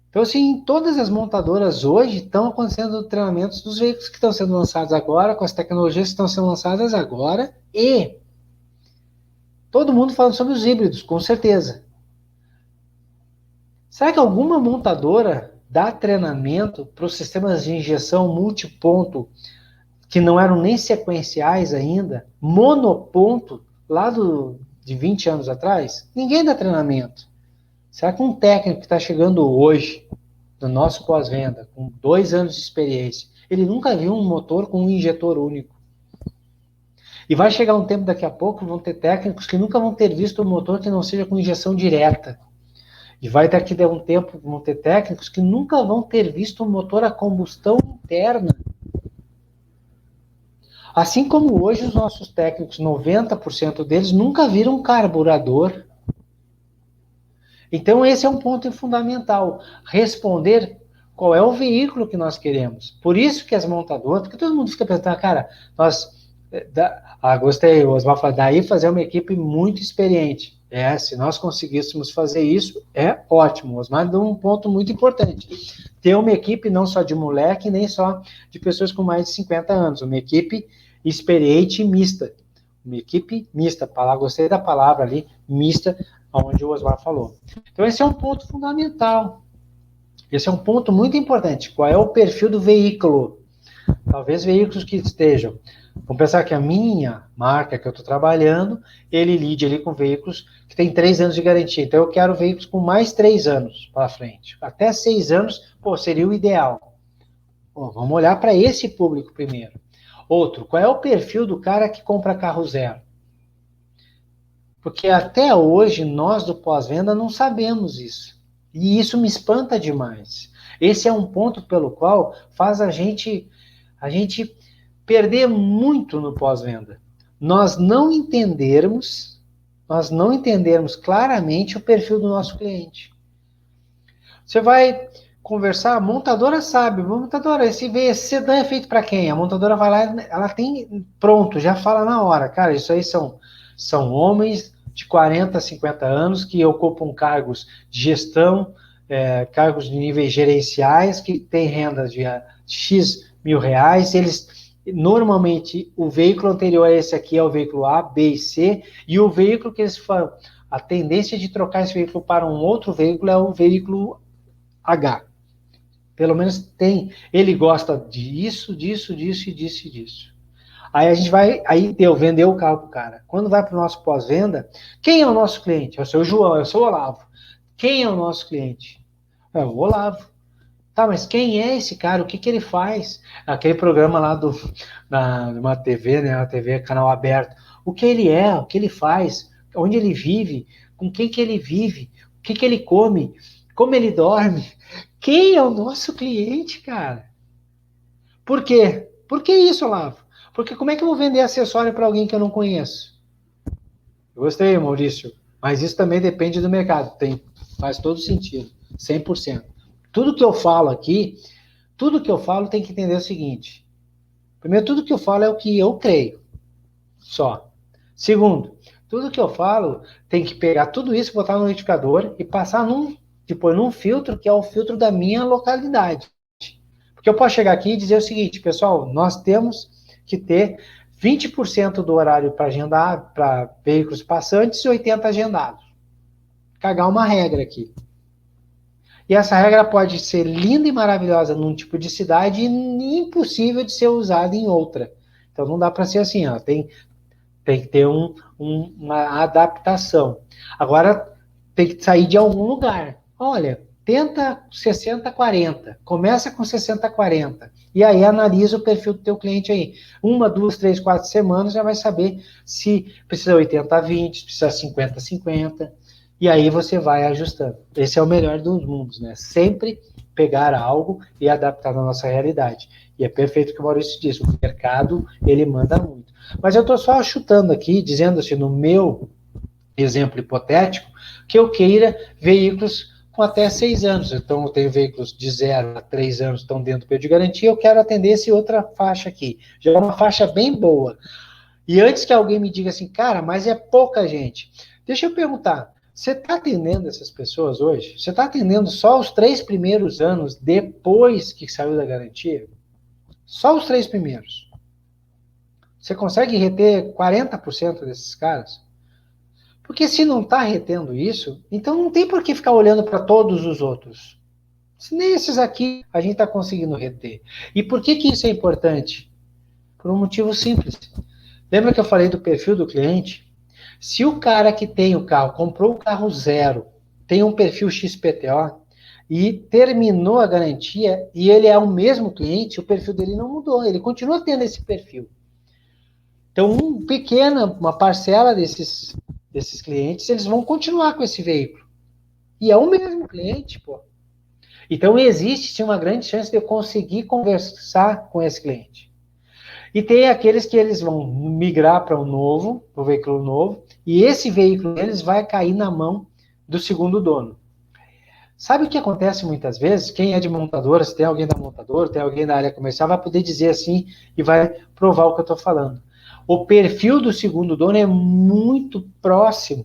S1: Então, assim, todas as montadoras hoje estão acontecendo treinamentos dos veículos que estão sendo lançados agora, com as tecnologias que estão sendo lançadas agora, e todo mundo falando sobre os híbridos, com certeza. Será que alguma montadora dá treinamento para os sistemas de injeção multiponto, que não eram nem sequenciais ainda, monoponto, lá de 20 anos atrás? Ninguém dá treinamento. Será que um técnico que está chegando hoje, no nosso pós-venda, com 2 anos de experiência, ele nunca viu um motor com um injetor único? E vai chegar um tempo daqui a pouco, vão ter técnicos que nunca vão ter visto um motor que não seja com injeção direta. E vai daqui a um tempo, vão ter técnicos que nunca vão ter visto um motor a combustão interna. Assim como hoje os nossos técnicos, 90% deles, nunca viram um carburador. Então, esse é um ponto fundamental. Responder qual é o veículo que nós queremos. Por isso que as montadoras, porque todo mundo fica pensando, cara, gostei, o Osmar falou, daí fazer uma equipe muito experiente. Se nós conseguíssemos fazer isso, é ótimo. O Osmar deu um ponto muito importante. Ter uma equipe não só de moleque, nem só de pessoas com mais de 50 anos. Uma equipe experiente e mista. Uma equipe mista. Gostei da palavra ali, mista, onde o Osmar falou. Então, esse é um ponto fundamental. Esse é um ponto muito importante. Qual é o perfil do veículo? Talvez veículos que estejam... Vamos pensar que a minha marca que eu estou trabalhando, ele lide ali com veículos que tem 3 anos de garantia. Então, eu quero veículos com mais 3 anos para frente. Até 6 anos, seria o ideal. Vamos olhar para esse público primeiro. Outro, qual é o perfil do cara que compra carro zero? Porque até hoje, nós do pós-venda não sabemos isso. E isso me espanta demais. Esse é um ponto pelo qual faz a gente perder muito no pós-venda. Nós não entendermos claramente o perfil do nosso cliente. Você vai conversar, a montadora sabe, montadora, esse sedã é feito para quem? A montadora vai lá, ela tem pronto, já fala na hora, cara, isso aí são homens de 40 a 50 anos, que ocupam cargos de gestão, cargos de níveis gerenciais, que têm rendas de X mil reais, normalmente, o veículo anterior a esse aqui é o veículo A, B e C, e o veículo que eles falam, a tendência de trocar esse veículo para um outro veículo é o veículo H. Pelo menos ele gosta disso, disso, disso e disso e disso. Aí a gente vai, vendeu o carro pro cara. Quando vai para o nosso pós-venda, quem é o nosso cliente? É o seu João, é o seu Olavo. Quem é o nosso cliente? É o Olavo. Tá, mas quem é esse cara? O que ele faz? Aquele programa lá numa TV, né? Uma TV, canal aberto. O que ele é, o que ele faz, onde ele vive, com quem que ele vive, o que ele come, como ele dorme. Quem é o nosso cliente, cara? Por quê? Por que isso, Olavo? Porque como é que eu vou vender acessório para alguém que eu não conheço? Eu gostei, Maurício, mas isso também depende do mercado. Faz todo sentido, 100%. Tudo que eu falo aqui, tudo que eu falo tem que entender o seguinte. Primeiro, tudo que eu falo é o que eu creio, só. Segundo, tudo que eu falo tem que pegar tudo isso, botar no liquidificador e passar depois num filtro que é o filtro da minha localidade. Porque eu posso chegar aqui e dizer o seguinte, pessoal, nós temos que ter 20% do horário para agendar, para veículos passantes e 80% agendados. Cagar uma regra aqui. E essa regra pode ser linda e maravilhosa num tipo de cidade e impossível de ser usada em outra. Então não dá para ser assim, ó. Tem que ter uma adaptação. Agora tem que sair de algum lugar. Olha, tenta 60-40. Começa com 60-40. E aí analisa o perfil do teu cliente aí. 1, 2, 3, 4 semanas já vai saber se precisa 80-20, se precisa 50-50. E aí você vai ajustando. Esse é o melhor dos mundos, né? Sempre pegar algo e adaptar na nossa realidade. E é perfeito o que o Maurício disse, o mercado, ele manda muito. Mas eu estou só chutando aqui, dizendo assim, no meu exemplo hipotético, que eu queira veículos com até 6 anos. Então, eu tenho veículos de 0 a 3 anos que estão dentro do período de garantia, eu quero atender essa outra faixa aqui. Já é uma faixa bem boa. E antes que alguém me diga assim, cara, mas é pouca gente. Deixa eu perguntar, você está atendendo essas pessoas hoje? Você está atendendo só os 3 primeiros anos depois que saiu da garantia? Só os 3 primeiros. Você consegue reter 40% desses caras? Porque se não está retendo isso, então não tem por que ficar olhando para todos os outros. Se nem esses aqui a gente está conseguindo reter. E por que isso é importante? Por um motivo simples. Lembra que eu falei do perfil do cliente? Se o cara que tem o carro, comprou o carro zero, tem um perfil XPTO e terminou a garantia e ele é o mesmo cliente, o perfil dele não mudou, ele continua tendo esse perfil. Então, uma parcela desses clientes, eles vão continuar com esse veículo. E é o mesmo cliente, pô. Então, existe sim uma grande chance de eu conseguir conversar com esse cliente. E tem aqueles que eles vão migrar para o veículo novo, e esse veículo deles vai cair na mão do segundo dono. Sabe o que acontece muitas vezes? Quem é de montadora, se tem alguém da montadora, tem alguém da área comercial, vai poder dizer assim e vai provar o que eu estou falando. O perfil do segundo dono é muito próximo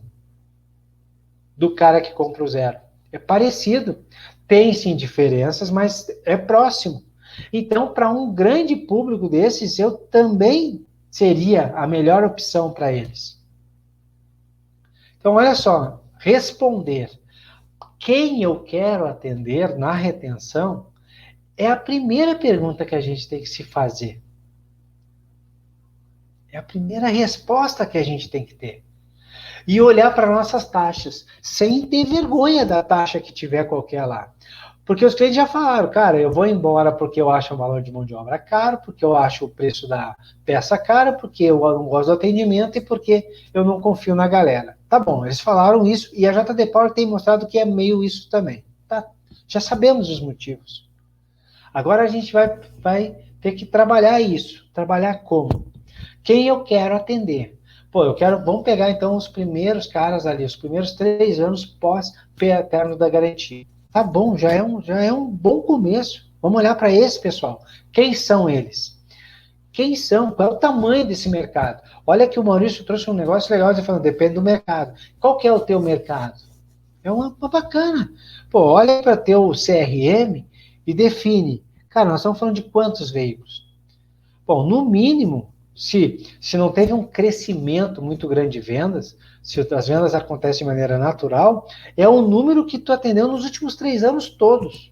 S1: do cara que compra o zero. É parecido. Tem sim diferenças, mas é próximo. Então, para um grande público desses, eu também seria a melhor opção para eles. Então, olha só, responder quem eu quero atender na retenção é a primeira pergunta que a gente tem que se fazer. É a primeira resposta que a gente tem que ter. E olhar para nossas taxas, sem ter vergonha da taxa que tiver qualquer lá. Porque os clientes já falaram, cara, eu vou embora porque eu acho o valor de mão de obra caro, porque eu acho o preço da peça caro, porque eu não gosto do atendimento e porque eu não confio na galera. Tá bom, eles falaram isso e a JD Power tem mostrado que é meio isso também. Tá? Já sabemos os motivos. Agora a gente vai ter que trabalhar isso. Trabalhar como? Quem eu quero atender? Pô, vamos pegar então os primeiros caras ali, os primeiros 3 anos pós-término da garantia. Tá bom, já é um bom começo. Vamos olhar para esse pessoal. Quem são eles? Quem são? Qual é o tamanho desse mercado? Olha que o Maurício trouxe um negócio legal, ele falando, depende do mercado. Qual que é o teu mercado? É uma bacana. Pô, olha para teu CRM e define. Cara, nós estamos falando de quantos veículos? Bom, no mínimo, se não teve um crescimento muito grande de vendas, se as vendas acontecem de maneira natural, é o número que tu atendeu nos últimos 3 anos todos.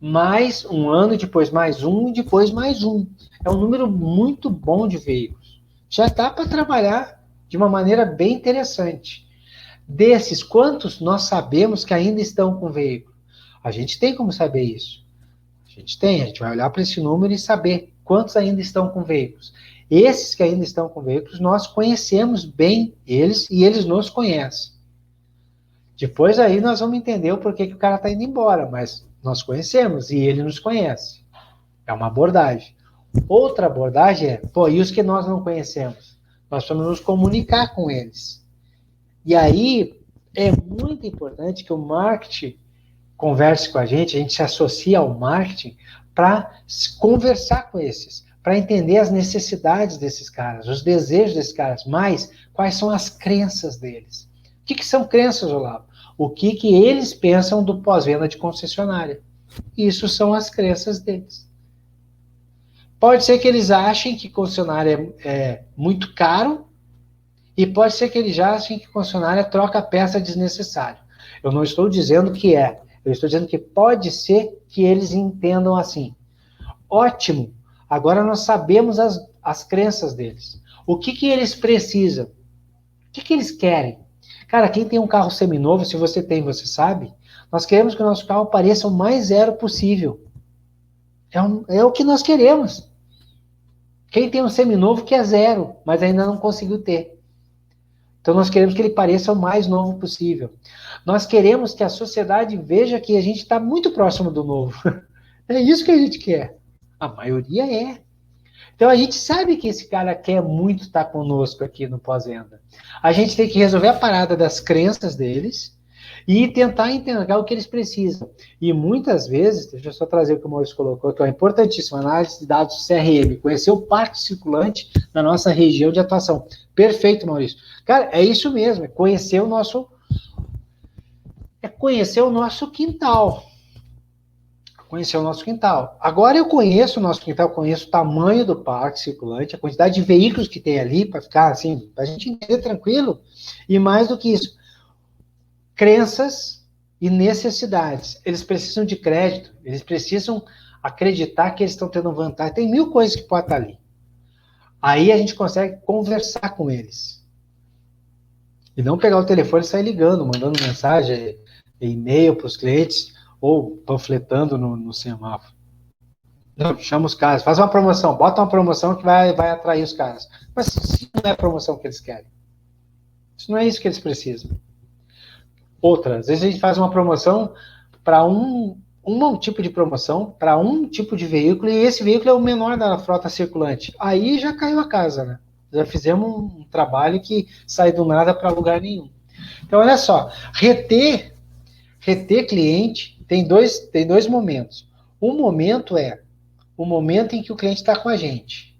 S1: Mais um ano, depois mais um, e depois mais um. É um número muito bom de veículos. Já dá para trabalhar de uma maneira bem interessante. Desses, quantos nós sabemos que ainda estão com veículo? A gente tem como saber isso. A gente vai olhar para esse número e saber quantos ainda estão com veículos. Esses que ainda estão com veículos, nós conhecemos bem eles e eles nos conhecem. Depois aí nós vamos entender o porquê que o cara está indo embora, mas nós conhecemos e ele nos conhece. É uma abordagem. Outra abordagem é, pô, e os que nós não conhecemos? Nós vamos nos comunicar com eles. E aí é muito importante que o marketing converse com a gente se associa ao marketing para conversar com esses, para entender as necessidades desses caras, os desejos desses caras, mas quais são as crenças deles. O que são crenças, Olavo? O que eles pensam do pós-venda de concessionária. Isso são as crenças deles. Pode ser que eles achem que concessionária é muito caro, e pode ser que eles já achem que concessionária troca peça desnecessária. Eu não estou dizendo que é. Eu estou dizendo que pode ser que eles entendam assim. Ótimo. Agora nós sabemos as crenças deles. O que eles precisam? O que eles querem? Cara, quem tem um carro seminovo, se você tem, você sabe, nós queremos que o nosso carro pareça o mais zero possível. É o que nós queremos. Quem tem um seminovo que é zero, mas ainda não conseguiu ter. Então nós queremos que ele pareça o mais novo possível. Nós queremos que a sociedade veja que a gente está muito próximo do novo. É isso que a gente quer. A maioria é. Então a gente sabe que esse cara quer muito estar conosco aqui no pós-venda. A gente tem que resolver a parada das crenças deles e tentar entender o que eles precisam. E muitas vezes, deixa eu só trazer o que o Maurício colocou, que é importantíssimo, análise de dados CRM, conhecer o parque circulante da nossa região de atuação. Perfeito, Maurício. Cara, é isso mesmo, é conhecer o nosso quintal. Conhecer o nosso quintal. Agora eu conheço o nosso quintal, conheço o tamanho do parque circulante, a quantidade de veículos que tem ali, para ficar assim, para a gente entender tranquilo. E mais do que isso, crenças e necessidades. Eles precisam de crédito, eles precisam acreditar que eles estão tendo vantagem. Tem 1000 coisas que podem estar ali. Aí a gente consegue conversar com eles. E não pegar o telefone e sair ligando, mandando mensagem, e-mail para os clientes, ou panfletando no semáforo. Não, chama os caras, faz uma promoção, bota uma promoção que vai atrair os caras. Mas se não é a promoção que eles querem, isso não é isso que eles precisam. Outra, às vezes a gente faz uma promoção para um tipo de promoção, para um tipo de veículo, e esse veículo é o menor da frota circulante. Aí já caiu a casa, né? Já fizemos um trabalho que sai do nada para lugar nenhum. Então, olha só, reter cliente tem dois momentos. Um momento é o momento em que o cliente está com a gente.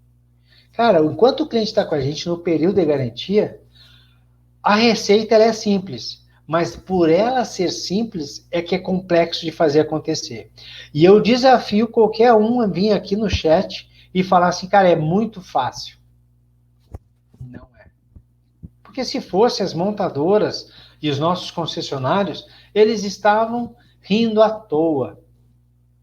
S1: Cara, enquanto o cliente está com a gente no período de garantia, a receita ela é simples, mas por ela ser simples é que é complexo de fazer acontecer. E eu desafio qualquer um a vir aqui no chat e falar assim, cara, é muito fácil. Não é. Porque se fosse as montadoras e os nossos concessionários, eles estavam rindo à toa.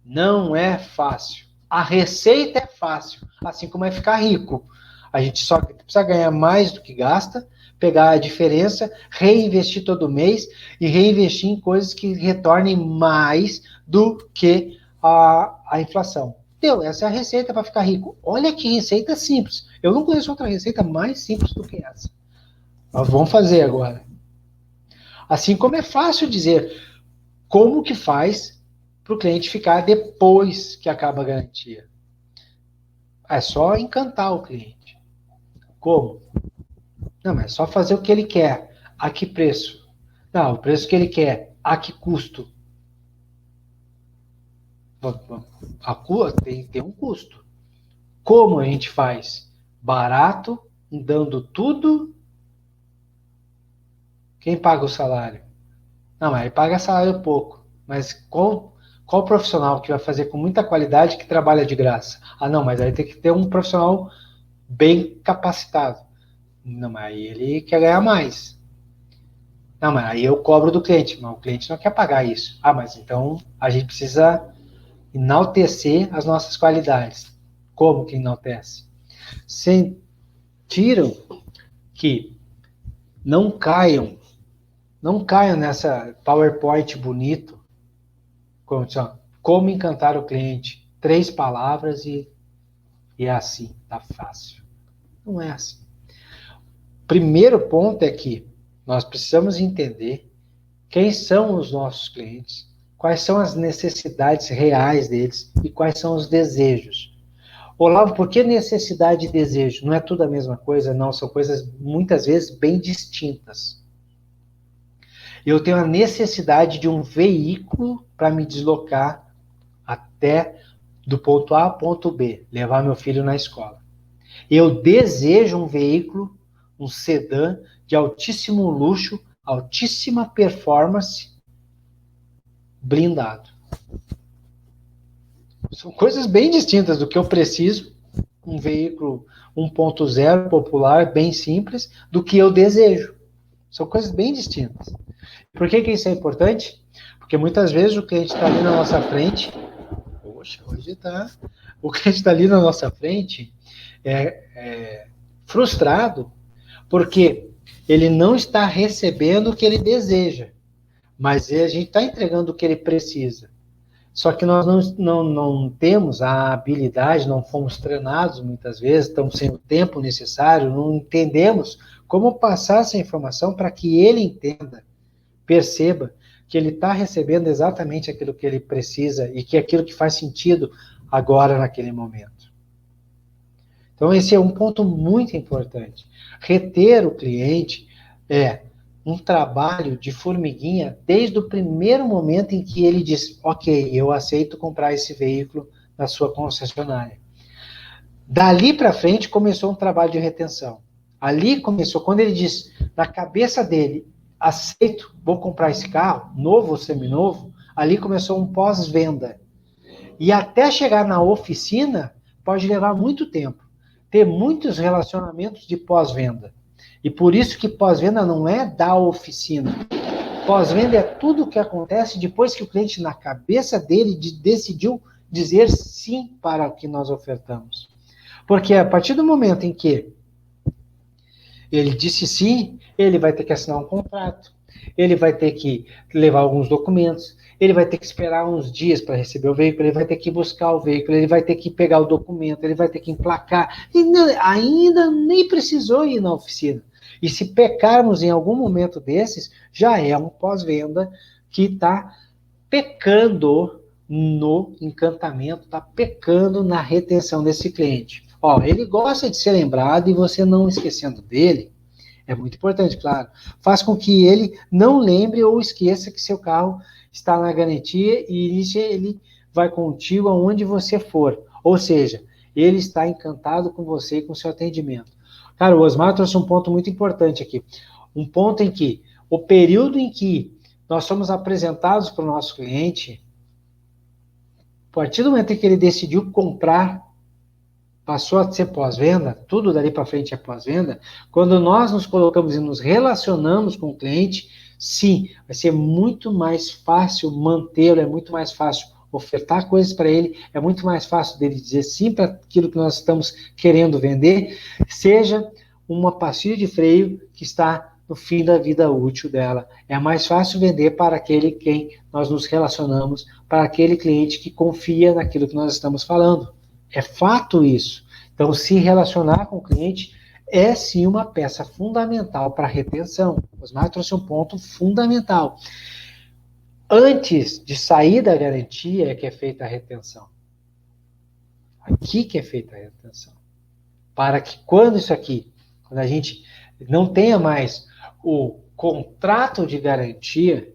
S1: Não é fácil. A receita é fácil, assim como é ficar rico. A gente só precisa ganhar mais do que gasta, pegar a diferença, reinvestir todo mês e reinvestir em coisas que retornem mais do que a inflação. Deu, essa é a receita para ficar rico. Olha que receita simples. Eu não conheço outra receita mais simples do que essa. Nós vamos fazer agora. Assim como é fácil dizer como que faz para o cliente ficar depois que acaba a garantia. É só encantar o cliente. Como? Não, mas é só fazer o que ele quer. A que preço? Não, o preço que ele quer. A que custo? Tem um custo. Como a gente faz? Barato, dando tudo. Quem paga o salário? Não, mas aí paga salário pouco. Mas qual profissional que vai fazer com muita qualidade que trabalha de graça? Ah, não, mas aí tem que ter um profissional bem capacitado. Não, mas aí ele quer ganhar mais. Não, mas aí eu cobro do cliente, mas o cliente não quer pagar isso. Ah, mas então a gente precisa enaltecer as nossas qualidades. Como que enaltece? Sentiram que não caiam, não caiam nessa PowerPoint bonito, como encantar o cliente. 3 palavras e é assim, tá fácil. Não é assim. Primeiro ponto é que nós precisamos entender quem são os nossos clientes, quais são as necessidades reais deles e quais são os desejos. Olavo, por que necessidade e desejo? Não é tudo a mesma coisa, não, são coisas muitas vezes bem distintas. Eu tenho a necessidade de um veículo para me deslocar até do ponto A ao ponto B, levar meu filho na escola. Eu desejo um veículo, um sedã de altíssimo luxo, altíssima performance, blindado. São coisas bem distintas do que eu preciso, um veículo 1.0 popular, bem simples, do que eu desejo. São coisas bem distintas. Por que isso é importante? Porque muitas vezes o cliente está ali na nossa frente, poxa, hoje está. O cliente está ali na nossa frente frustrado, porque ele não está recebendo o que ele deseja, mas a gente está entregando o que ele precisa. Só que nós não temos a habilidade, não fomos treinados muitas vezes, estamos sem o tempo necessário, não entendemos como passar essa informação para que ele entenda, perceba que ele está recebendo exatamente aquilo que ele precisa e que é aquilo que faz sentido agora, naquele momento. Então, esse é um ponto muito importante. Reter o cliente é um trabalho de formiguinha desde o primeiro momento em que ele diz, ok, eu aceito comprar esse veículo na sua concessionária. Dali para frente começou um trabalho de retenção. Ali começou, quando ele diz, na cabeça dele, aceito, vou comprar esse carro, novo ou seminovo, ali começou um pós-venda. E até chegar na oficina, pode levar muito tempo. Ter muitos relacionamentos de pós-venda. E por isso que pós-venda não é da oficina. Pós-venda é tudo o que acontece depois que o cliente, na cabeça dele, decidiu dizer sim para o que nós ofertamos. Porque a partir do momento em que ele disse sim, ele vai ter que assinar um contrato, ele vai ter que levar alguns documentos, ele vai ter que esperar uns dias para receber o veículo, ele vai ter que buscar o veículo, ele vai ter que pegar o documento, ele vai ter que emplacar, e ainda nem precisou ir na oficina. E se pecarmos em algum momento desses, já é um pós-venda que está pecando no encantamento, está pecando na retenção desse cliente. Ó, ele gosta de ser lembrado e você não esquecendo dele, é muito importante, claro. Faz com que ele não lembre ou esqueça que seu carro está na garantia e ele vai contigo aonde você for. Ou seja, ele está encantado com você e com seu atendimento. Cara, o Osmar trouxe um ponto muito importante aqui. Um ponto em que o período em que nós somos apresentados para o nosso cliente, a partir do momento em que ele decidiu comprar, passou a ser pós-venda, tudo dali para frente é pós-venda, quando nós nos colocamos e nos relacionamos com o cliente, sim, vai ser muito mais fácil mantê-lo, é muito mais fácil ofertar coisas para ele, é muito mais fácil dele dizer sim para aquilo que nós estamos querendo vender, seja uma pastilha de freio que está no fim da vida útil dela. É mais fácil vender para aquele quem nós nos relacionamos, para aquele cliente que confia naquilo que nós estamos falando. É fato isso. Então, se relacionar com o cliente é sim uma peça fundamental para a retenção. O Osmar trouxe um ponto fundamental. Antes de sair da garantia é que é feita a retenção. Aqui que é feita a retenção. Para que quando a gente não tenha mais o contrato de garantia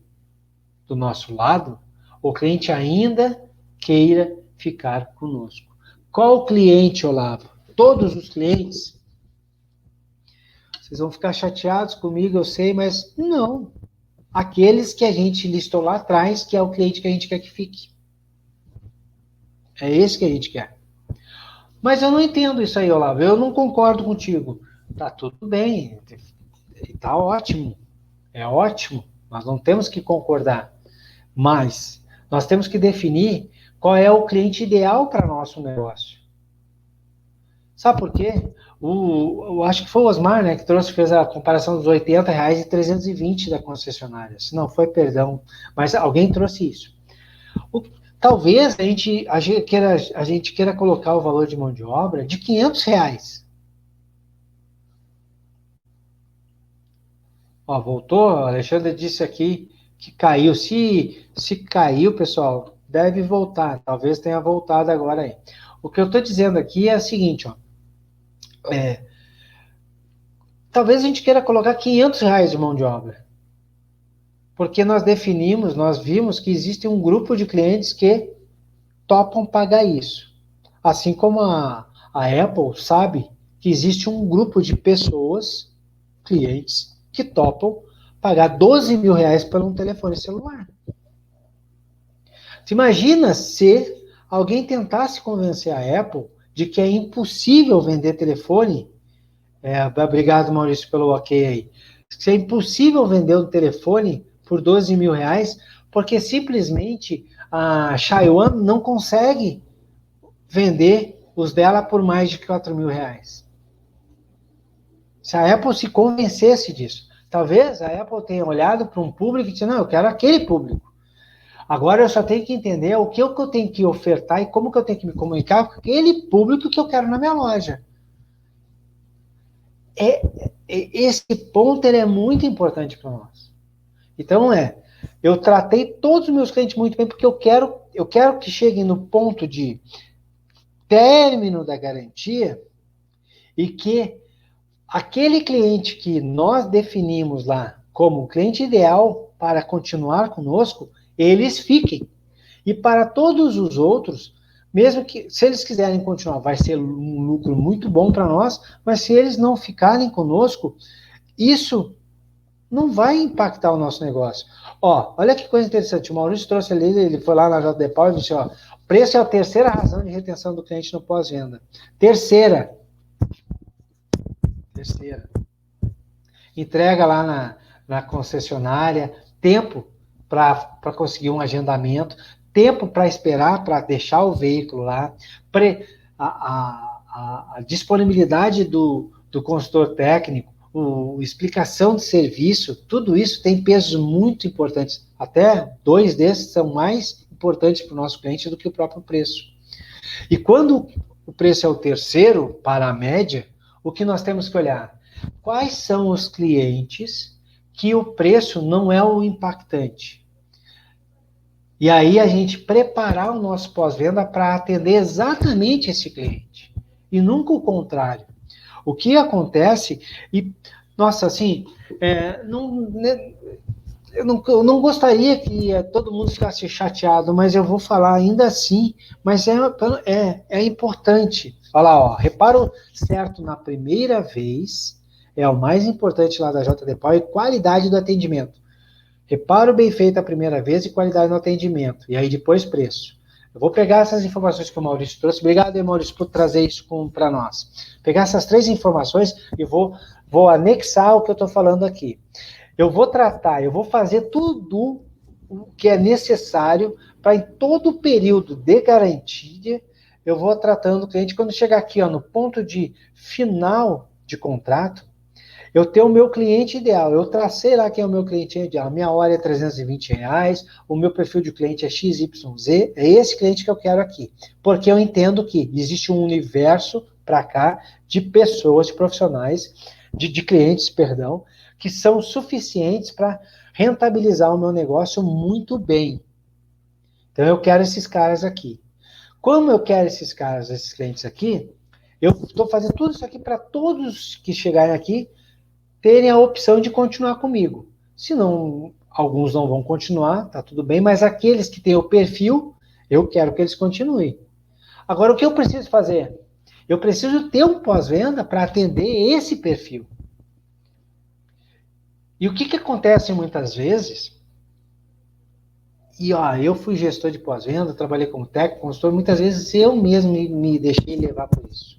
S1: do nosso lado, o cliente ainda queira ficar conosco. Qual cliente, Olavo? Todos os clientes? Vocês vão ficar chateados comigo, eu sei, mas não. Aqueles que a gente listou lá atrás, que é o cliente que a gente quer que fique. É esse que a gente quer. Mas eu não entendo isso aí, Olavo. Eu não concordo contigo. Tá tudo bem. Tá ótimo. É ótimo. Nós não temos que concordar. Mas nós temos que definir qual é o cliente ideal para nosso negócio. Sabe por quê? Eu acho que foi o Osmar, né, que fez a comparação dos R$ 80 e 320 da concessionária. Se não foi, perdão, mas alguém trouxe isso. Talvez a gente queira colocar o valor de mão de obra de R$ 500. Ó, voltou, o Alexandre disse aqui que caiu. Se caiu, pessoal, deve voltar. Talvez tenha voltado agora aí. O que eu estou dizendo aqui é o seguinte, ó. Talvez a gente queira colocar R$ 500 de mão de obra. Porque nós vimos que existe um grupo de clientes que topam pagar isso. Assim como a Apple sabe que existe um grupo de pessoas, clientes, que topam pagar R$ 12.000 por um telefone celular. Você imagina se alguém tentasse convencer a Apple de que é impossível vender telefone. Obrigado, Maurício, pelo ok aí. Que é impossível vender um telefone por R$ 12.000, porque simplesmente a Xiaomi não consegue vender os dela por mais de R$ 4.000. Se a Apple se convencesse disso, talvez a Apple tenha olhado para um público e disse, não, eu quero aquele público. Agora eu só tenho que entender o que eu tenho que ofertar e como que eu tenho que me comunicar com aquele público que eu quero na minha loja. Esse ponto ele é muito importante para nós. Então eu tratei todos os meus clientes muito bem porque eu quero que cheguem no ponto de término da garantia e que aquele cliente que nós definimos lá como cliente ideal para continuar conosco, eles fiquem. E para todos os outros, mesmo que, se eles quiserem continuar, vai ser um lucro muito bom para nós, mas se eles não ficarem conosco, isso não vai impactar o nosso negócio. Ó, olha que coisa interessante, o Maurício trouxe ali, ele foi lá na JD Power e disse, ó, preço é a terceira razão de retenção do cliente no pós-venda. Terceira. Entrega lá na concessionária, tempo para conseguir um agendamento, tempo para esperar, para deixar o veículo lá, a disponibilidade do consultor técnico, explicação de serviço, tudo isso tem pesos muito importantes. Até 2 desses são mais importantes para o nosso cliente do que o próprio preço. E quando o preço é o terceiro para a média, o que nós temos que olhar? Quais são os clientes que o preço não é o impactante? E aí a gente preparar o nosso pós-venda para atender exatamente esse cliente. E nunca o contrário. O que acontece, nossa, assim, eu não gostaria que todo mundo ficasse chateado, mas eu vou falar ainda assim, mas é importante. Olha lá, ó, reparo certo na primeira vez, é o mais importante lá da JD Power, qualidade do atendimento. Reparo bem feito a primeira vez e qualidade no atendimento. E aí depois preço. Eu vou pegar essas informações que o Maurício trouxe. Obrigado, Maurício, por trazer isso para nós. Pegar essas 3 informações e vou anexar o que eu estou falando aqui. Eu vou fazer tudo o que é necessário para, em todo o período de garantia, eu vou tratando o cliente. Quando chegar aqui, ó, no ponto de final de contrato, eu tenho o meu cliente ideal. Eu tracei lá quem é o meu cliente ideal. Minha hora é R$ 320, o meu perfil de cliente é XYZ, é esse cliente que eu quero aqui. Porque eu entendo que existe um universo para cá de pessoas, de profissionais, de clientes, perdão, que são suficientes para rentabilizar o meu negócio muito bem. Então, eu quero esses caras aqui. Como eu quero esses caras, esses clientes aqui, eu estou fazendo tudo isso aqui para todos que chegarem aqui terem a opção de continuar comigo. Se não, alguns não vão continuar, tá tudo bem, mas aqueles que têm o perfil, eu quero que eles continuem. Agora, o que eu preciso fazer? Eu preciso ter um pós-venda para atender esse perfil. E o que acontece muitas vezes? E eu fui gestor de pós-venda, trabalhei como técnico, consultor, muitas vezes eu mesmo me deixei levar por isso.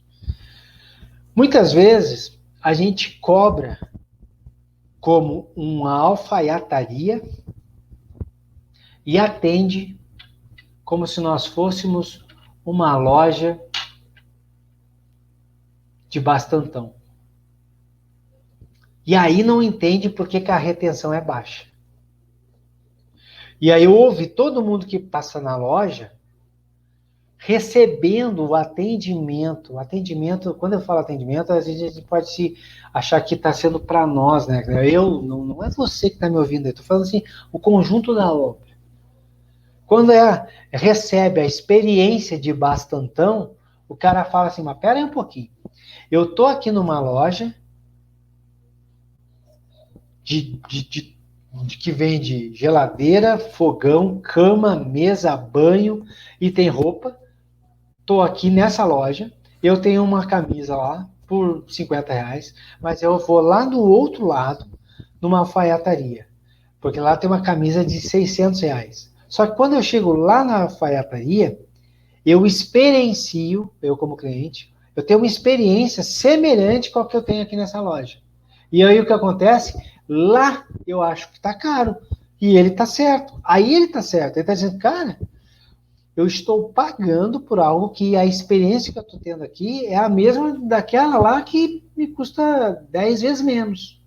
S1: Muitas vezes a gente cobra como uma alfaiataria e atende como se nós fôssemos uma loja de bastantão. E aí não entende por que a retenção é baixa. E aí ouve todo mundo que passa na loja recebendo o atendimento. O atendimento, quando eu falo atendimento, às vezes a gente pode se achar que está sendo para nós, né? Não é você que está me ouvindo, eu estou falando assim, o conjunto da obra. Quando recebe a experiência de bastantão, o cara fala assim, mas pera aí um pouquinho. Eu estou aqui numa loja que vende geladeira, fogão, cama, mesa, banho e tem roupa. Estou aqui nessa loja, eu tenho uma camisa lá por R$50, mas eu vou lá no outro lado, numa alfaiataria, porque lá tem uma camisa de R$600. Só que quando eu chego lá na alfaiataria, eu experiencio, eu como cliente, eu tenho uma experiência semelhante com a que eu tenho aqui nessa loja. E aí o que acontece? Lá eu acho que está caro, e ele está certo. Aí ele está certo, ele está dizendo, cara, eu estou pagando por algo que a experiência que eu estou tendo aqui é a mesma daquela lá que me custa 10 vezes menos.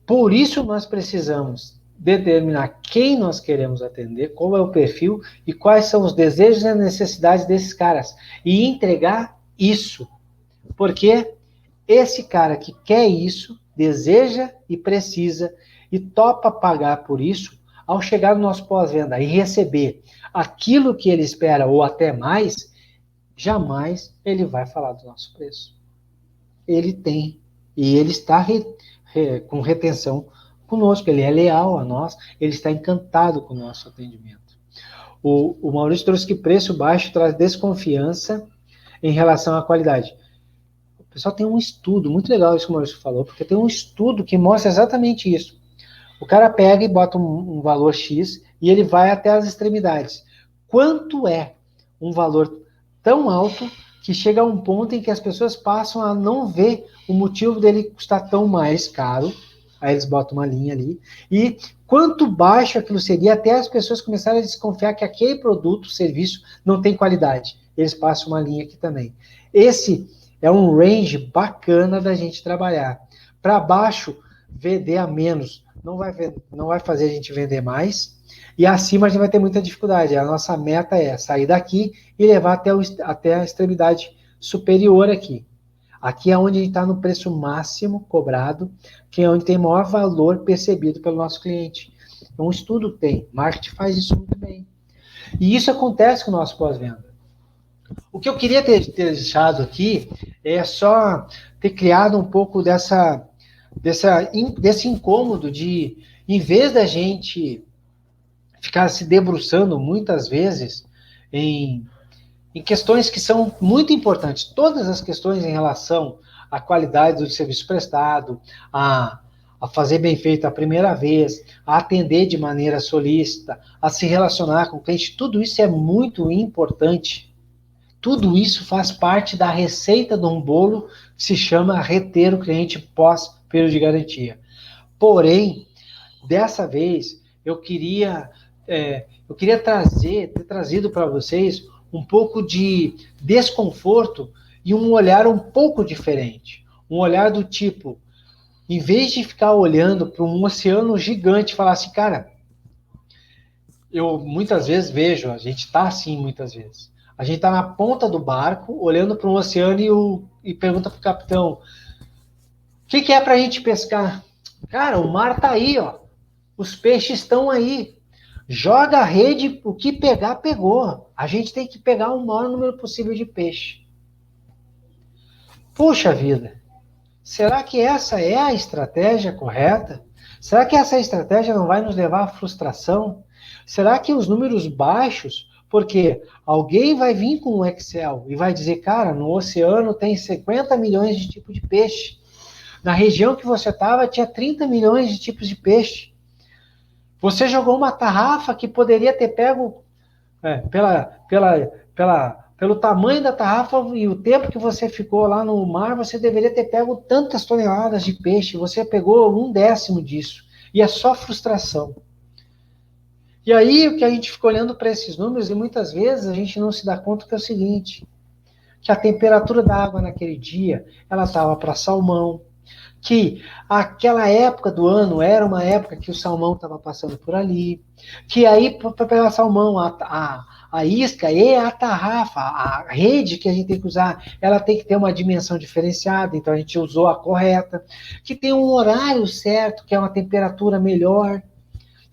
S1: Por isso nós precisamos determinar quem nós queremos atender, qual é o perfil e quais são os desejos e necessidades desses caras. E entregar isso. Porque esse cara que quer isso, deseja e precisa e topa pagar por isso, ao chegar no nosso pós-venda e receber aquilo que ele espera ou até mais, jamais ele vai falar do nosso preço. Ele tem, e ele está com retenção conosco, ele é leal a nós, ele está encantado com o nosso atendimento. O Maurício trouxe que preço baixo traz desconfiança em relação à qualidade. O pessoal tem um estudo, muito legal isso que o Maurício falou, porque tem um estudo que mostra exatamente isso. O cara pega e bota um valor X e ele vai até as extremidades. Quanto é um valor tão alto que chega a um ponto em que as pessoas passam a não ver o motivo dele custar tão mais caro, aí eles botam uma linha ali, e quanto baixo aquilo seria até as pessoas começarem a desconfiar que aquele produto, serviço, não tem qualidade. Eles passam uma linha aqui também. Esse é um range bacana da gente trabalhar. Para baixo, vender a menos não vai fazer a gente vender mais, e acima a gente vai ter muita dificuldade. A nossa meta é sair daqui e levar até a extremidade superior aqui. Aqui é onde a gente está no preço máximo cobrado, que é onde tem maior valor percebido pelo nosso cliente. Um estudo tem, marketing faz isso muito bem. E isso acontece com o nosso pós-venda. O que eu queria ter deixado aqui é só ter criado um pouco desse incômodo de, em vez da gente ficar se debruçando muitas vezes em questões que são muito importantes, todas as questões em relação à qualidade do serviço prestado, a fazer bem feito a primeira vez, a atender de maneira solícita, a se relacionar com o cliente, tudo isso é muito importante. Tudo isso faz parte da receita de um bolo que se chama reter o cliente pós-período de garantia. Porém, dessa vez, eu queria ter trazido para vocês um pouco de desconforto e um olhar um pouco diferente. Um olhar do tipo, em vez de ficar olhando para um oceano gigante e falar assim, cara, eu muitas vezes vejo, a gente está assim muitas vezes. A gente está na ponta do barco, olhando para um oceano e pergunta para o capitão, o que é para a gente pescar? Cara, o mar está aí, ó. Os peixes estão aí. Joga a rede, o que pegar, pegou. A gente tem que pegar o maior número possível de peixe. Puxa vida, será que essa é a estratégia correta? Será que essa estratégia não vai nos levar à frustração? Será que os números baixos Porque alguém vai vir com um Excel e vai dizer, cara, no oceano tem 50 milhões de tipos de peixe. Na região que você estava tinha 30 milhões de tipos de peixe. Você jogou uma tarrafa que poderia ter pego pelo tamanho da tarrafa e o tempo que você ficou lá no mar, você deveria ter pego tantas toneladas de peixe. Você pegou 1/10 disso. E é só frustração. E aí, o que a gente fica olhando para esses números, e muitas vezes a gente não se dá conta que é o seguinte, que a temperatura da água naquele dia, ela estava para salmão, que aquela época do ano era uma época que o salmão estava passando por ali, que aí, para pegar salmão, a isca e a tarrafa, a rede que a gente tem que usar, ela tem que ter uma dimensão diferenciada, então a gente usou a correta, que tem um horário certo, que é uma temperatura melhor.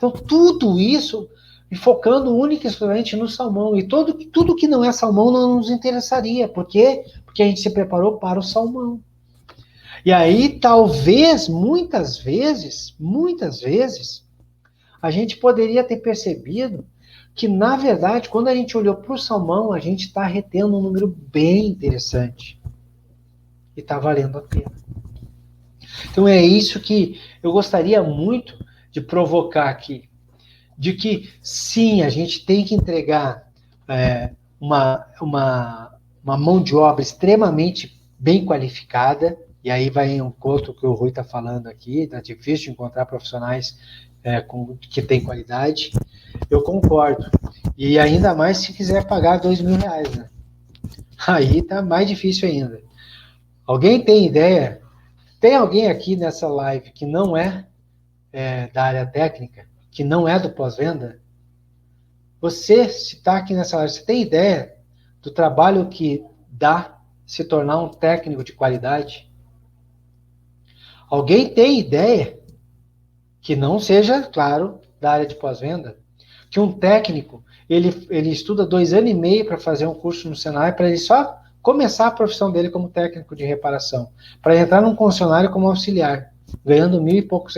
S1: Então, tudo isso, e focando única e exclusivamente no salmão. E tudo que não é salmão não nos interessaria. Por quê? Porque a gente se preparou para o salmão. E aí, talvez, muitas vezes, a gente poderia ter percebido que, na verdade, quando a gente olhou para o salmão, a gente está retendo um número bem interessante. E está valendo a pena. Então, é isso que eu gostaria muito de provocar aqui, de que sim, a gente tem que entregar uma mão de obra extremamente bem qualificada, e aí vai um ponto que o Rui está falando aqui, é difícil de encontrar profissionais que têm qualidade, eu concordo, e ainda mais se quiser pagar R$2.000, né? Aí está mais difícil ainda. Alguém tem ideia? Tem alguém aqui nessa live que não é da área técnica, que não é do pós-venda? Você, se está aqui nessa área, você tem ideia do trabalho que dá se tornar um técnico de qualidade? Alguém tem ideia que não seja, claro, da área de pós-venda? Que um técnico, ele estuda 2 anos e meio para fazer um curso no Senai, para ele só começar a profissão dele como técnico de reparação, para entrar num concessionário como auxiliar, ganhando R$1.000 e poucos.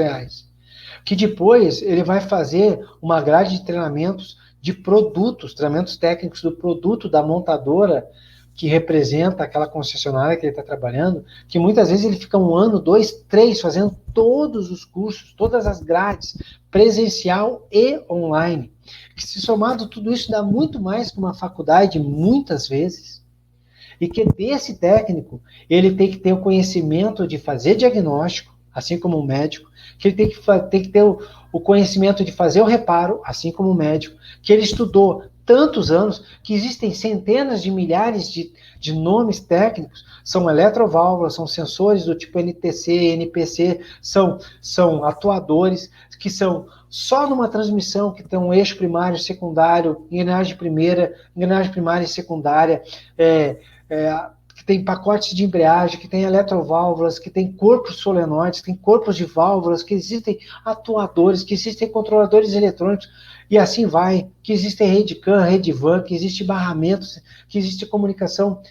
S1: Que depois ele vai fazer uma grade de treinamentos de produtos, treinamentos técnicos do produto da montadora que representa aquela concessionária que ele está trabalhando, que muitas vezes ele fica 1 ano, 2, 3, fazendo todos os cursos, todas as grades, presencial e online. Que se somado tudo isso dá muito mais que uma faculdade, muitas vezes. E que desse técnico, ele tem que ter o conhecimento de fazer diagnóstico, assim como o médico, que ele tem que ter o conhecimento de fazer o reparo, assim como o médico, que ele estudou tantos anos, que existem centenas de milhares de nomes técnicos, são eletroválvulas, são sensores do tipo NTC, NPC, são atuadores, que são só numa transmissão que tem um eixo primário, secundário, engrenagem primária e secundária, que tem pacotes de embreagem, que tem eletroválvulas, que tem corpos solenoides, que tem corpos de válvulas, que existem atuadores, que existem controladores eletrônicos, e assim vai, que existem rede CAN, rede VAN, que existe barramentos, que existe comunicação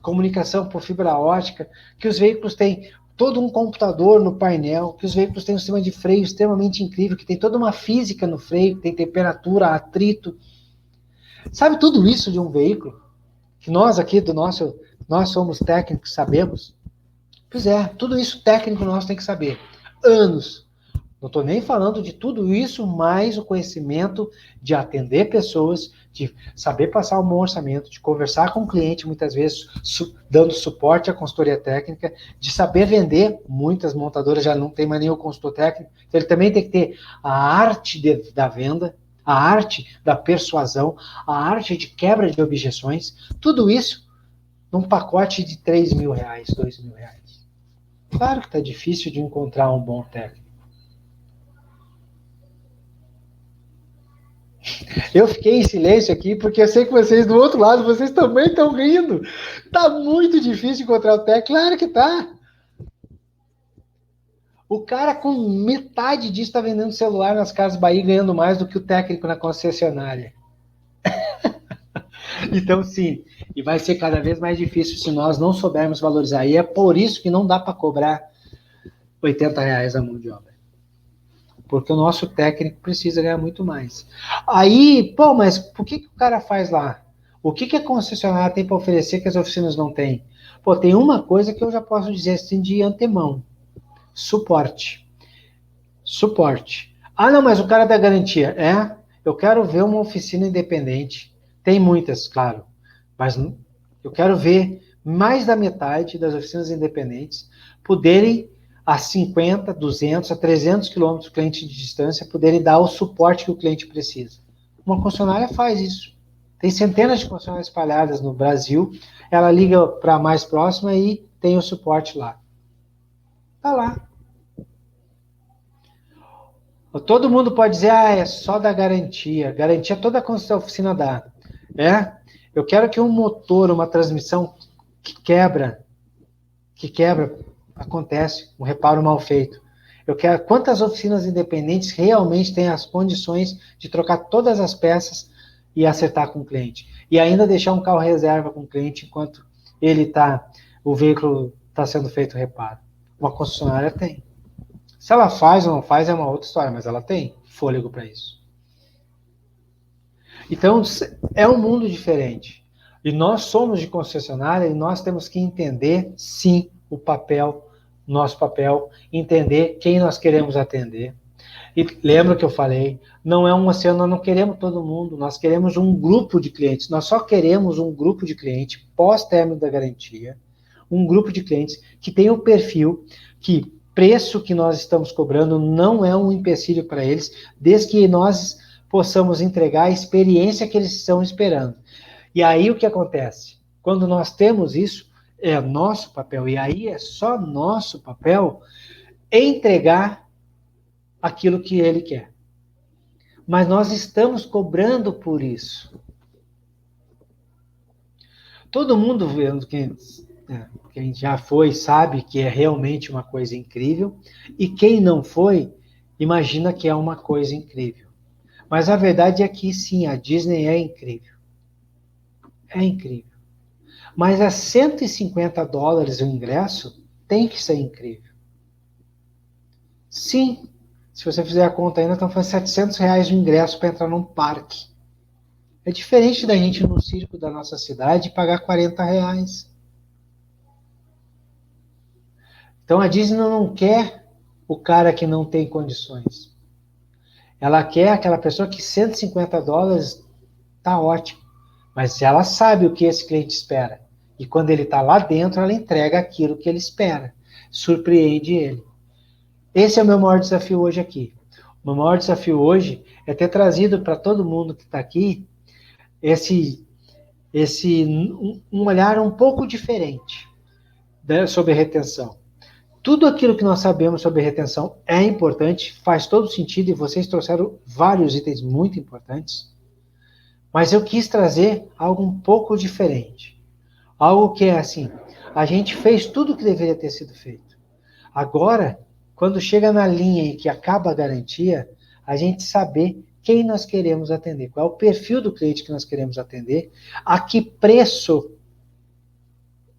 S1: comunicação por fibra ótica, que os veículos têm todo um computador no painel, que os veículos têm um sistema de freio extremamente incrível, que tem toda uma física no freio, que tem temperatura, atrito. Sabe tudo isso de um veículo? Que nós aqui nós somos técnicos, sabemos? Pois é, tudo isso técnico nós tem que saber. Anos. Não estou nem falando de tudo isso, mais o conhecimento de atender pessoas, de saber passar um bom orçamento, de conversar com o cliente, muitas vezes dando suporte à consultoria técnica, de saber vender. Muitas montadoras já não tem mais nenhum consultor técnico, então ele também tem que ter a arte da venda, a arte da persuasão, a arte de quebra de objeções, tudo isso num pacote de R$3.000, R$2.000. Claro que está difícil de encontrar um bom técnico. Eu fiquei em silêncio aqui porque eu sei que vocês do outro lado, vocês também estão rindo. Tá muito difícil encontrar o técnico. Claro que tá. O cara com metade disso está vendendo celular nas Casas Bahia ganhando mais do que o técnico na concessionária. Então, sim, e vai ser cada vez mais difícil se nós não soubermos valorizar. E é por isso que não dá para cobrar R$80 a mão de obra. porque o nosso técnico precisa ganhar muito mais. Aí, pô, mas por que o cara faz lá? O que a concessionária tem para oferecer que as oficinas não têm? Pô, tem uma coisa que eu já posso dizer assim de antemão: suporte. Suporte. Ah, não, mas o cara da garantia. Eu quero ver uma oficina independente. Tem muitas, claro, mas eu quero ver mais da metade das oficinas independentes poderem, a 50, 200, a 300 quilômetros do cliente de distância, poderem dar o suporte que o cliente precisa. Uma concessionária faz isso. Tem centenas de concessionárias espalhadas no Brasil. Ela liga para a mais próxima e tem o suporte lá. Está lá. Todo mundo pode dizer, é só da garantia. Garantia toda a oficina dá. Eu quero que um motor, uma transmissão que quebra, acontece, um reparo mal feito. Eu quero quantas oficinas independentes realmente têm as condições de trocar todas as peças e acertar com o cliente. E ainda deixar um carro reserva com o cliente enquanto o veículo está sendo feito o reparo. Uma concessionária tem. Se ela faz ou não faz é uma outra história, mas ela tem fôlego para isso. Então, é um mundo diferente. E nós somos de concessionária e nós temos que entender, sim, nosso papel, entender quem nós queremos atender. E lembra que eu falei, não é um oceano, nós não queremos todo mundo, nós queremos um grupo de clientes, nós só queremos um grupo de clientes pós-término da garantia, um grupo de clientes que tem o perfil que preço que nós estamos cobrando não é um empecilho para eles, desde que nós possamos entregar a experiência que eles estão esperando. E aí o que acontece? Quando nós temos isso, é nosso papel, e aí é só nosso papel entregar aquilo que ele quer. Mas nós estamos cobrando por isso. Todo mundo vendo quem já foi sabe que é realmente uma coisa incrível, e quem não foi, imagina que é uma coisa incrível. Mas a verdade é que sim, a Disney é incrível. É incrível. Mas a $150 o ingresso tem que ser incrível. Sim, se você fizer a conta ainda, estão falando R$700 o ingresso para entrar num parque. É diferente da gente ir no circo da nossa cidade e pagar R$40. Então a Disney não quer o cara que não tem condições. Ela quer aquela pessoa que $150 tá ótimo. Mas ela sabe o que esse cliente espera. E quando ele está lá dentro, ela entrega aquilo que ele espera. Surpreende ele. Esse é o meu maior desafio hoje aqui. O meu maior desafio hoje é ter trazido para todo mundo que está aqui um olhar um pouco diferente, né, sobre retenção. Tudo aquilo que nós sabemos sobre retenção é importante, faz todo sentido, e vocês trouxeram vários itens muito importantes, mas eu quis trazer algo um pouco diferente. Algo que é assim, a gente fez tudo o que deveria ter sido feito. Agora, quando chega na linha e que acaba a garantia, a gente saber quem nós queremos atender, qual é o perfil do cliente que nós queremos atender, a que preço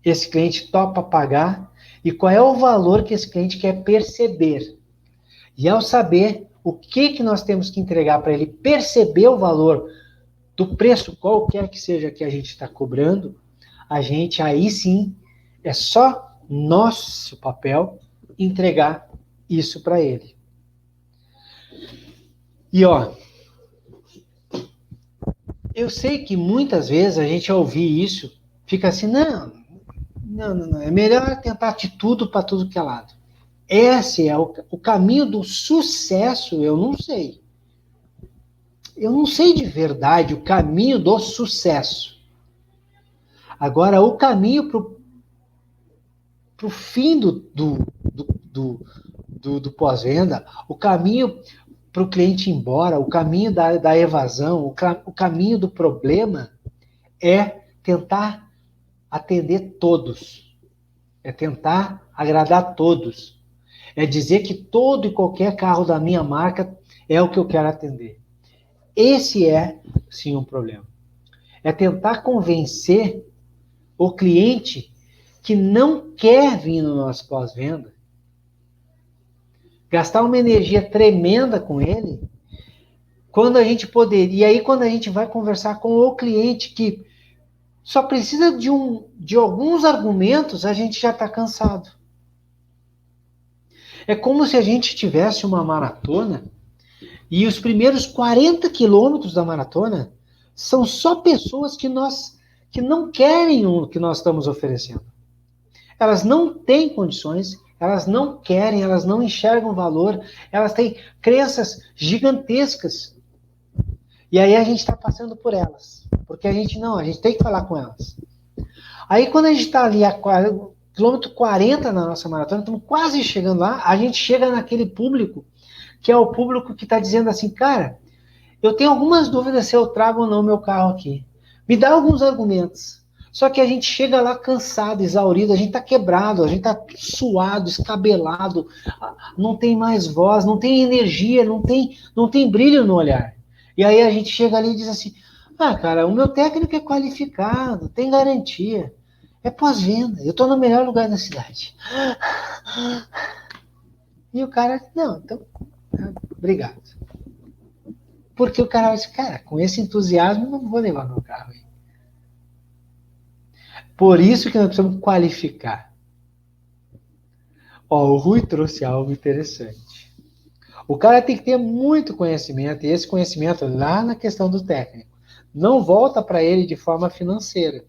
S1: esse cliente topa pagar e qual é o valor que esse cliente quer perceber. E ao saber o que nós temos que entregar para ele perceber o valor do preço, qualquer que seja que a gente está cobrando, a gente aí sim, é só nosso papel entregar isso para ele. E eu sei que muitas vezes a gente ao ouvir isso, fica assim, não, é melhor tentar de tudo para tudo que é lado. Esse é o caminho do sucesso, eu não sei. Eu não sei de verdade o caminho do sucesso. Agora, o caminho para o fim do pós-venda, o caminho para o cliente ir embora, o caminho da evasão, o caminho do problema é tentar atender todos. É tentar agradar todos. É dizer que todo e qualquer carro da minha marca é o que eu quero atender. Esse é, sim, um problema. É tentar convencer o cliente que não quer vir no nosso pós-venda. gastar uma energia tremenda com ele, quando a gente poderia, e aí quando a gente vai conversar com o cliente que só precisa de alguns argumentos, a gente já está cansado. É como se a gente tivesse uma maratona e os primeiros 40 quilômetros da maratona são só pessoas que não querem o que nós estamos oferecendo. Elas não têm condições, elas não querem, elas não enxergam valor, elas têm crenças gigantescas. E aí a gente está passando por elas. Porque a gente tem que falar com elas. Aí quando a gente está ali a quilômetro 40 na nossa maratona, estamos quase chegando lá, a gente chega naquele público, que é o público que está dizendo assim, cara, eu tenho algumas dúvidas se eu trago ou não meu carro aqui. Me dá alguns argumentos. Só que a gente chega lá cansado, exaurido, a gente está quebrado, a gente está suado, escabelado, não tem mais voz, não tem energia, não tem brilho no olhar. E aí a gente chega ali e diz assim, cara, o meu técnico é qualificado, tem garantia, é pós-venda, eu estou no melhor lugar da cidade. E o cara, não, então, obrigado. Porque o cara vai dizer, cara, com esse entusiasmo, não vou levar meu carro aí. Por isso que nós precisamos qualificar. O Rui trouxe algo interessante. O cara tem que ter muito conhecimento, e esse conhecimento lá na questão do técnico. Não volta para ele de forma financeira.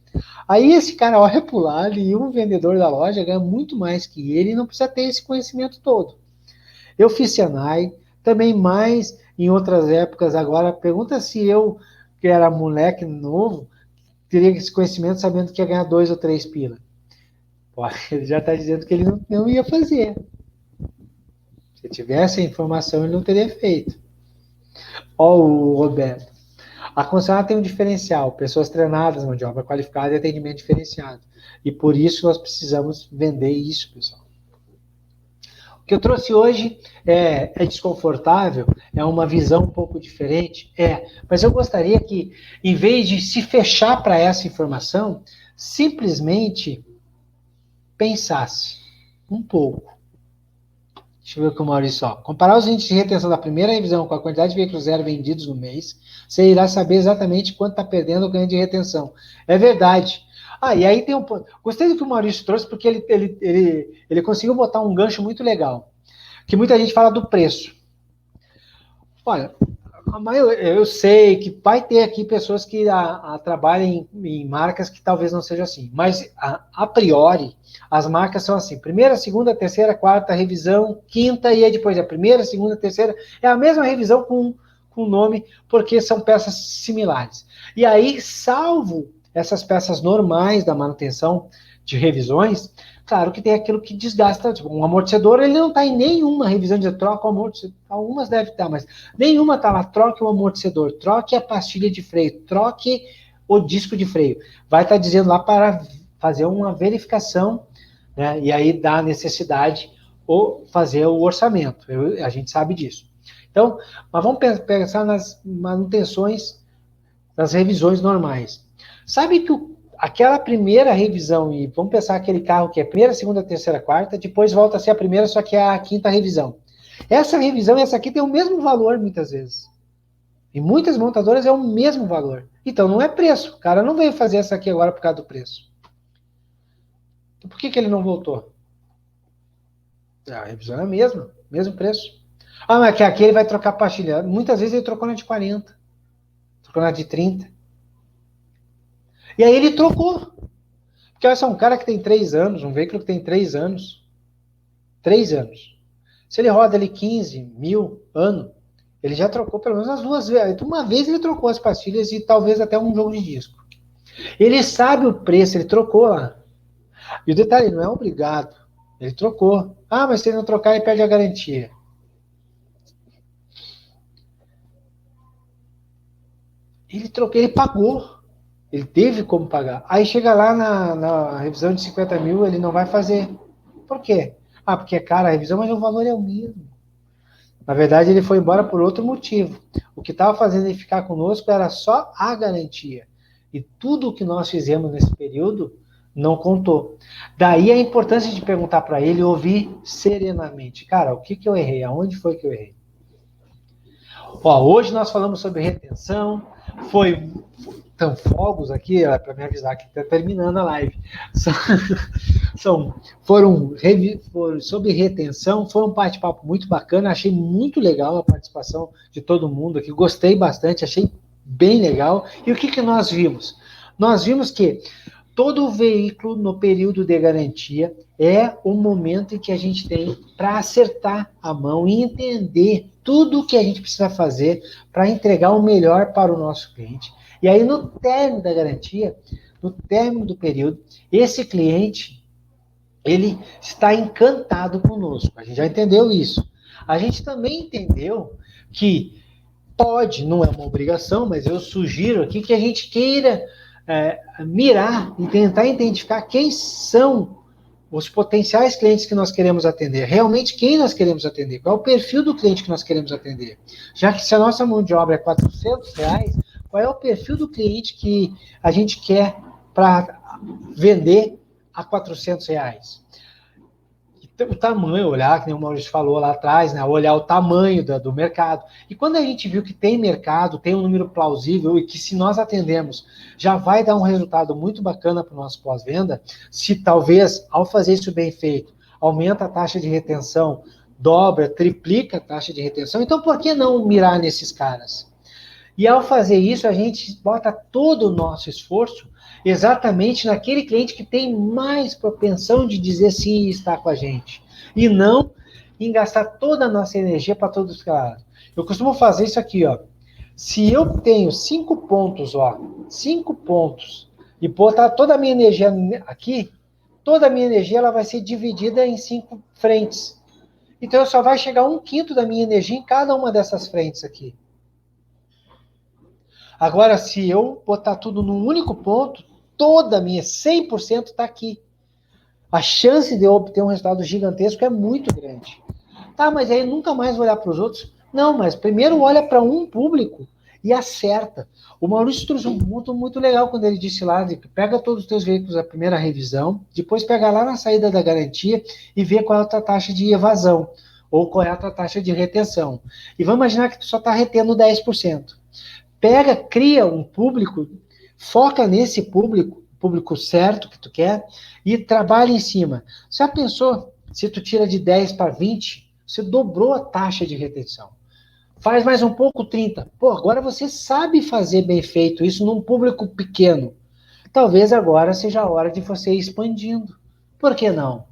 S1: Aí esse cara olha para o lado e um vendedor da loja ganha muito mais que ele e não precisa ter esse conhecimento todo. Eu fiz Senai, também mais em outras épocas. Agora, pergunta se eu, que era moleque novo, teria esse conhecimento sabendo que ia ganhar 2 ou 3 pila. Pô, ele já está dizendo que ele não ia fazer. Se tivesse a informação, ele não teria feito. O Roberto. A concessionária tem um diferencial, pessoas treinadas, mão de obra qualificada e atendimento diferenciado. E por isso nós precisamos vender isso, pessoal. O que eu trouxe hoje é desconfortável, é uma visão um pouco diferente, mas eu gostaria que, em vez de se fechar para essa informação, simplesmente pensasse um pouco. Deixa eu ver com o Maurício. Comparar os índices de retenção da primeira revisão com a quantidade de veículos zero vendidos no mês, você irá saber exatamente quanto está perdendo o ganho de retenção. É verdade. E aí tem um ponto. Gostei do que o Maurício trouxe, porque ele conseguiu botar um gancho muito legal. Que muita gente fala do preço. Olha, eu sei que vai ter aqui pessoas que trabalham em marcas que talvez não seja assim, mas a priori as marcas são assim, primeira, segunda, terceira, quarta revisão, quinta, e aí depois a primeira, segunda, terceira, é a mesma revisão com nome, porque são peças similares. E aí, salvo essas peças normais da manutenção de revisões, claro que tem aquilo que desgasta, tipo, um amortecedor, ele não está em nenhuma revisão de troca o amortecedor, algumas deve estar, mas nenhuma está lá, troque o amortecedor, troque a pastilha de freio, troque o disco de freio. Vai estar dizendo lá para fazer uma verificação, né, e aí dá a necessidade ou fazer o orçamento, a gente sabe disso. Então, mas vamos pensar nas manutenções, nas revisões normais. Sabe que aquela primeira revisão, e vamos pensar aquele carro que é primeira, segunda, terceira, quarta, depois volta a ser a primeira, só que é a quinta revisão. Essa revisão, essa aqui tem o mesmo valor muitas vezes. Em muitas montadoras é o mesmo valor. Então não é preço. O cara não veio fazer essa aqui agora por causa do preço. Então, por que ele não voltou? A revisão é a mesma, mesmo preço. Mas que aqui ele vai trocar pastilha. Muitas vezes ele trocou na de 40, trocou na de 30. E aí ele trocou. Porque olha só, um cara que tem 3 anos, um veículo que tem 3 anos, 3 anos. Se ele roda ali 15 mil ano, ele já trocou pelo menos as 2 vezes. Uma vez ele trocou as pastilhas e talvez até um jogo de disco. Ele sabe o preço, ele trocou lá. E o detalhe, não é obrigado. Ele trocou. Mas se ele não trocar, ele perde a garantia. Ele trocou, ele pagou. Ele teve como pagar. Aí chega lá na revisão de 50 mil, ele não vai fazer. Por quê? Porque é cara a revisão, mas o valor é o mesmo. Na verdade, ele foi embora por outro motivo. O que estava fazendo ele ficar conosco era só a garantia. E tudo o que nós fizemos nesse período Não contou. Daí a importância de perguntar para ele e ouvir serenamente. Cara, o que eu errei? Aonde foi que eu errei? Ó, hoje nós falamos sobre retenção, estão fogos aqui, para me avisar que está terminando a live. Foram sobre retenção, foi um bate-papo muito bacana, achei muito legal a participação de todo mundo aqui, gostei bastante, achei bem legal. E o que nós vimos? Nós vimos que todo veículo no período de garantia é o momento em que a gente tem para acertar a mão e entender tudo o que a gente precisa fazer para entregar o melhor para o nosso cliente. E aí, no término da garantia, no término do período, esse cliente, ele está encantado conosco. A gente já entendeu isso. A gente também entendeu que pode, não é uma obrigação, mas eu sugiro aqui que a gente queira mirar e tentar identificar quem são os potenciais clientes que nós queremos atender, realmente quem nós queremos atender, qual é o perfil do cliente que nós queremos atender. Já que se a nossa mão de obra é R$400, qual é o perfil do cliente que a gente quer para vender a R$400? O tamanho, olhar, que nem o Maurício falou lá atrás, né? Olhar o tamanho do mercado. E quando a gente viu que tem mercado, tem um número plausível e que se nós atendemos, já vai dar um resultado muito bacana para o nosso pós-venda, se talvez, ao fazer isso bem feito, aumenta a taxa de retenção, dobra, triplica a taxa de retenção, então por que não mirar nesses caras? E ao fazer isso, a gente bota todo o nosso esforço exatamente naquele cliente que tem mais propensão de dizer sim e estar com a gente. E não em gastar toda a nossa energia para todos os caras. Eu costumo fazer isso aqui, ó. Se eu tenho 5 pontos, ó, 5 pontos, e botar toda a minha energia aqui, toda a minha energia ela vai ser dividida em 5 frentes. Então, só vai chegar 1/5 da minha energia em cada uma dessas frentes aqui. Agora, se eu botar tudo num único ponto, toda a minha 100% está aqui. A chance de eu obter um resultado gigantesco é muito grande. Tá, mas aí nunca mais vou olhar para os outros? Não, mas primeiro olha para um público e acerta. O Maurício trouxe um ponto muito legal quando ele disse lá, de pega todos os teus veículos a primeira revisão, depois pega lá na saída da garantia e vê qual é a tua taxa de evasão, ou qual é a tua taxa de retenção. E vamos imaginar que tu só está retendo 10%. Pega, cria um público, foca nesse público certo que tu quer, e trabalha em cima. Já pensou, se tu tira de 10 para 20, você dobrou a taxa de retenção. Faz mais um pouco, 30. Pô, agora você sabe fazer bem feito isso num público pequeno. Talvez agora seja a hora de você ir expandindo. Por que não?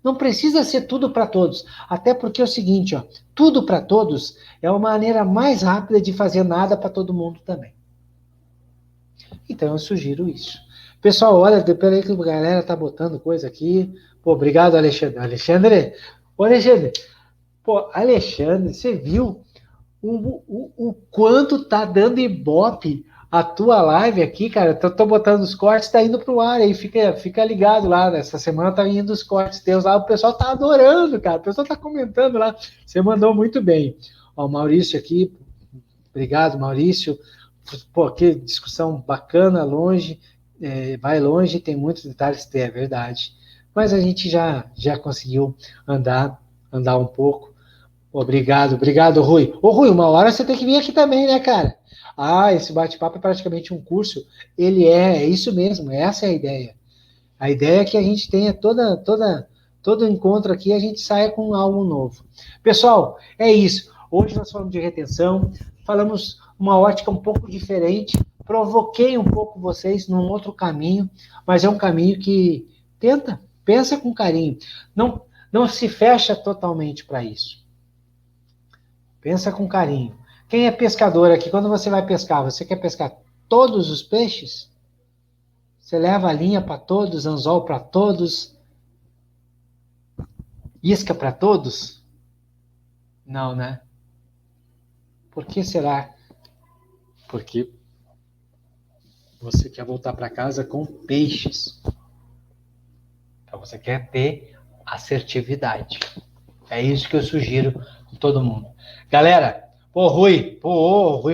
S1: Não precisa ser tudo para todos. Até porque é o seguinte, ó, tudo para todos é uma maneira mais rápida de fazer nada para todo mundo também. Então eu sugiro isso. Pessoal, olha, peraí que a galera tá botando coisa aqui. Pô, obrigado, Alexandre. Ô, Alexandre, pô, Alexandre, você viu o quanto tá dando ibope a tua live aqui, cara? Tô botando os cortes, tá indo pro ar aí, fica ligado lá, nessa semana tá indo os cortes teus lá, o pessoal tá adorando, cara, o pessoal tá comentando lá, você mandou muito bem. Ó, o Maurício aqui, obrigado, Maurício, pô, que discussão bacana, longe, vai longe, tem muitos detalhes, é verdade, mas a gente já conseguiu andar um pouco. Obrigado, Rui. Ô, Rui, uma hora você tem que vir aqui também, né, cara? Ah, esse bate-papo é praticamente um curso. Ele é isso mesmo, essa é a ideia. A ideia é que a gente tenha todo encontro aqui, a gente saia com algo novo. Pessoal, é isso. Hoje nós falamos de retenção, falamos uma ótica um pouco diferente, provoquei um pouco vocês num outro caminho, mas é um caminho que pensa com carinho. Não se fecha totalmente para isso. Pensa com carinho. Quem é pescador aqui, quando você vai pescar, você quer pescar todos os peixes? Você leva a linha para todos, anzol para todos, isca para todos? Não, né? Por que será? Porque você quer voltar para casa com peixes. Então você quer ter assertividade. É isso que eu sugiro para todo mundo. Galera, o Rui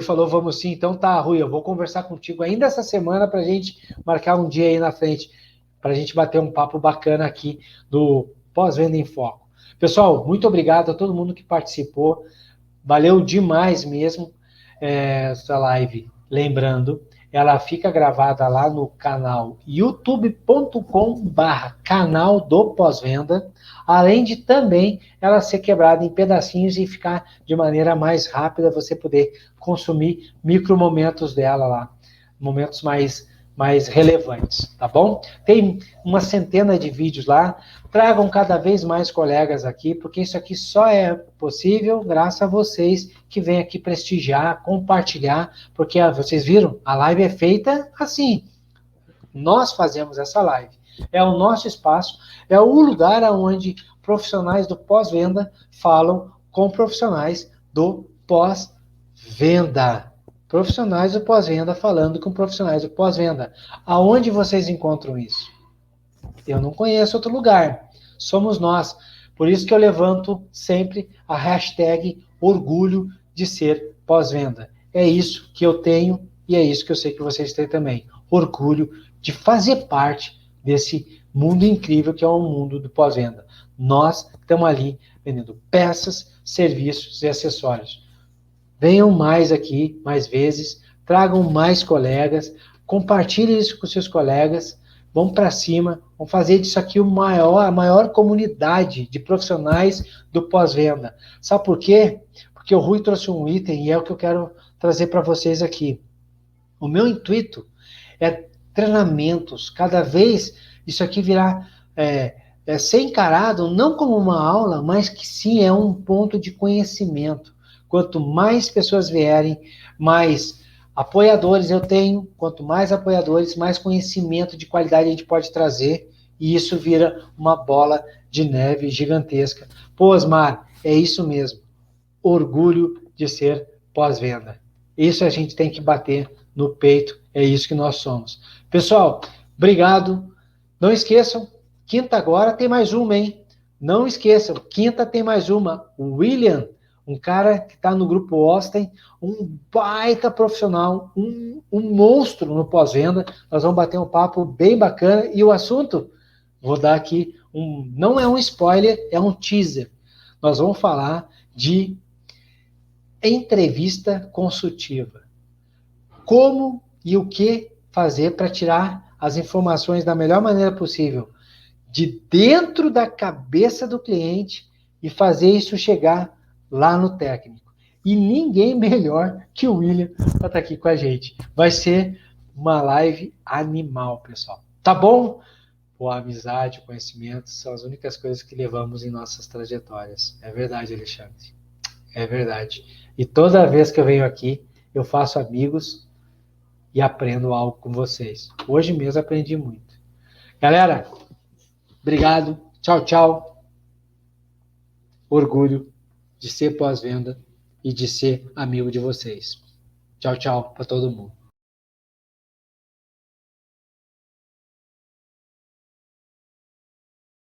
S1: falou, vamos sim. Então tá, Rui, eu vou conversar contigo ainda essa semana para a gente marcar um dia aí na frente. para a gente bater um papo bacana aqui do Pós-Venda em Foco. Pessoal, muito obrigado a todo mundo que participou. Valeu demais mesmo essa live. Lembrando, ela fica gravada lá no canal youtube.com/canal do Pós-Venda, além de também ela ser quebrada em pedacinhos e ficar de maneira mais rápida, você poder consumir micro momentos dela lá, momentos mais relevantes, tá bom? Tem uma centena de vídeos lá. Tragam cada vez mais colegas aqui, porque isso aqui só é possível graças a vocês que vêm aqui prestigiar, compartilhar, porque vocês viram, a live é feita assim. Nós fazemos essa live. É o nosso espaço, é o lugar onde profissionais do pós-venda falam com profissionais do pós-venda. Profissionais do pós-venda falando com profissionais do pós-venda. Aonde vocês encontram isso? Eu não conheço outro lugar. Somos nós. Por isso que eu levanto sempre a hashtag orgulho de ser pós-venda. É isso que eu tenho e é isso que eu sei que vocês têm também. Orgulho de fazer parte desse mundo incrível que é o mundo do pós-venda. Nós estamos ali vendendo peças, serviços e acessórios. Venham mais aqui, mais vezes, tragam mais colegas, compartilhem isso com seus colegas, vamos para cima, vamos fazer disso aqui a maior comunidade de profissionais do pós-venda. Sabe por quê? Porque o Rui trouxe um item e é o que eu quero trazer para vocês aqui. O meu intuito é treinamentos, cada vez isso aqui virar ser encarado não como uma aula, mas que sim é um ponto de conhecimento. Quanto mais pessoas vierem, mais apoiadores eu tenho. Quanto mais apoiadores, mais conhecimento de qualidade a gente pode trazer. E isso vira uma bola de neve gigantesca. Pô, Osmar, é isso mesmo. Orgulho de ser pós-venda. Isso a gente tem que bater no peito. É isso que nós somos. Pessoal, obrigado. Não esqueçam, quinta agora tem mais uma, hein? Não esqueçam, quinta tem mais uma. O William, um cara que está no grupo Austin, um baita profissional, um monstro no pós-venda. Nós vamos bater um papo bem bacana. E o assunto, vou dar aqui, não é um spoiler, é um teaser. Nós vamos falar de entrevista consultiva. Como e o que fazer para tirar as informações da melhor maneira possível de dentro da cabeça do cliente e fazer isso chegar lá no técnico. E ninguém melhor que o William para estar aqui com a gente. Vai ser uma live animal, pessoal. Tá bom? Pô, a amizade, o conhecimento são as únicas coisas que levamos em nossas trajetórias. É verdade, Alexandre. É verdade. E toda vez que eu venho aqui, eu faço amigos e aprendo algo com vocês. Hoje mesmo aprendi muito. Galera, obrigado. Tchau, tchau. Orgulho de ser pós-venda e de ser amigo de vocês. Tchau, tchau para todo mundo.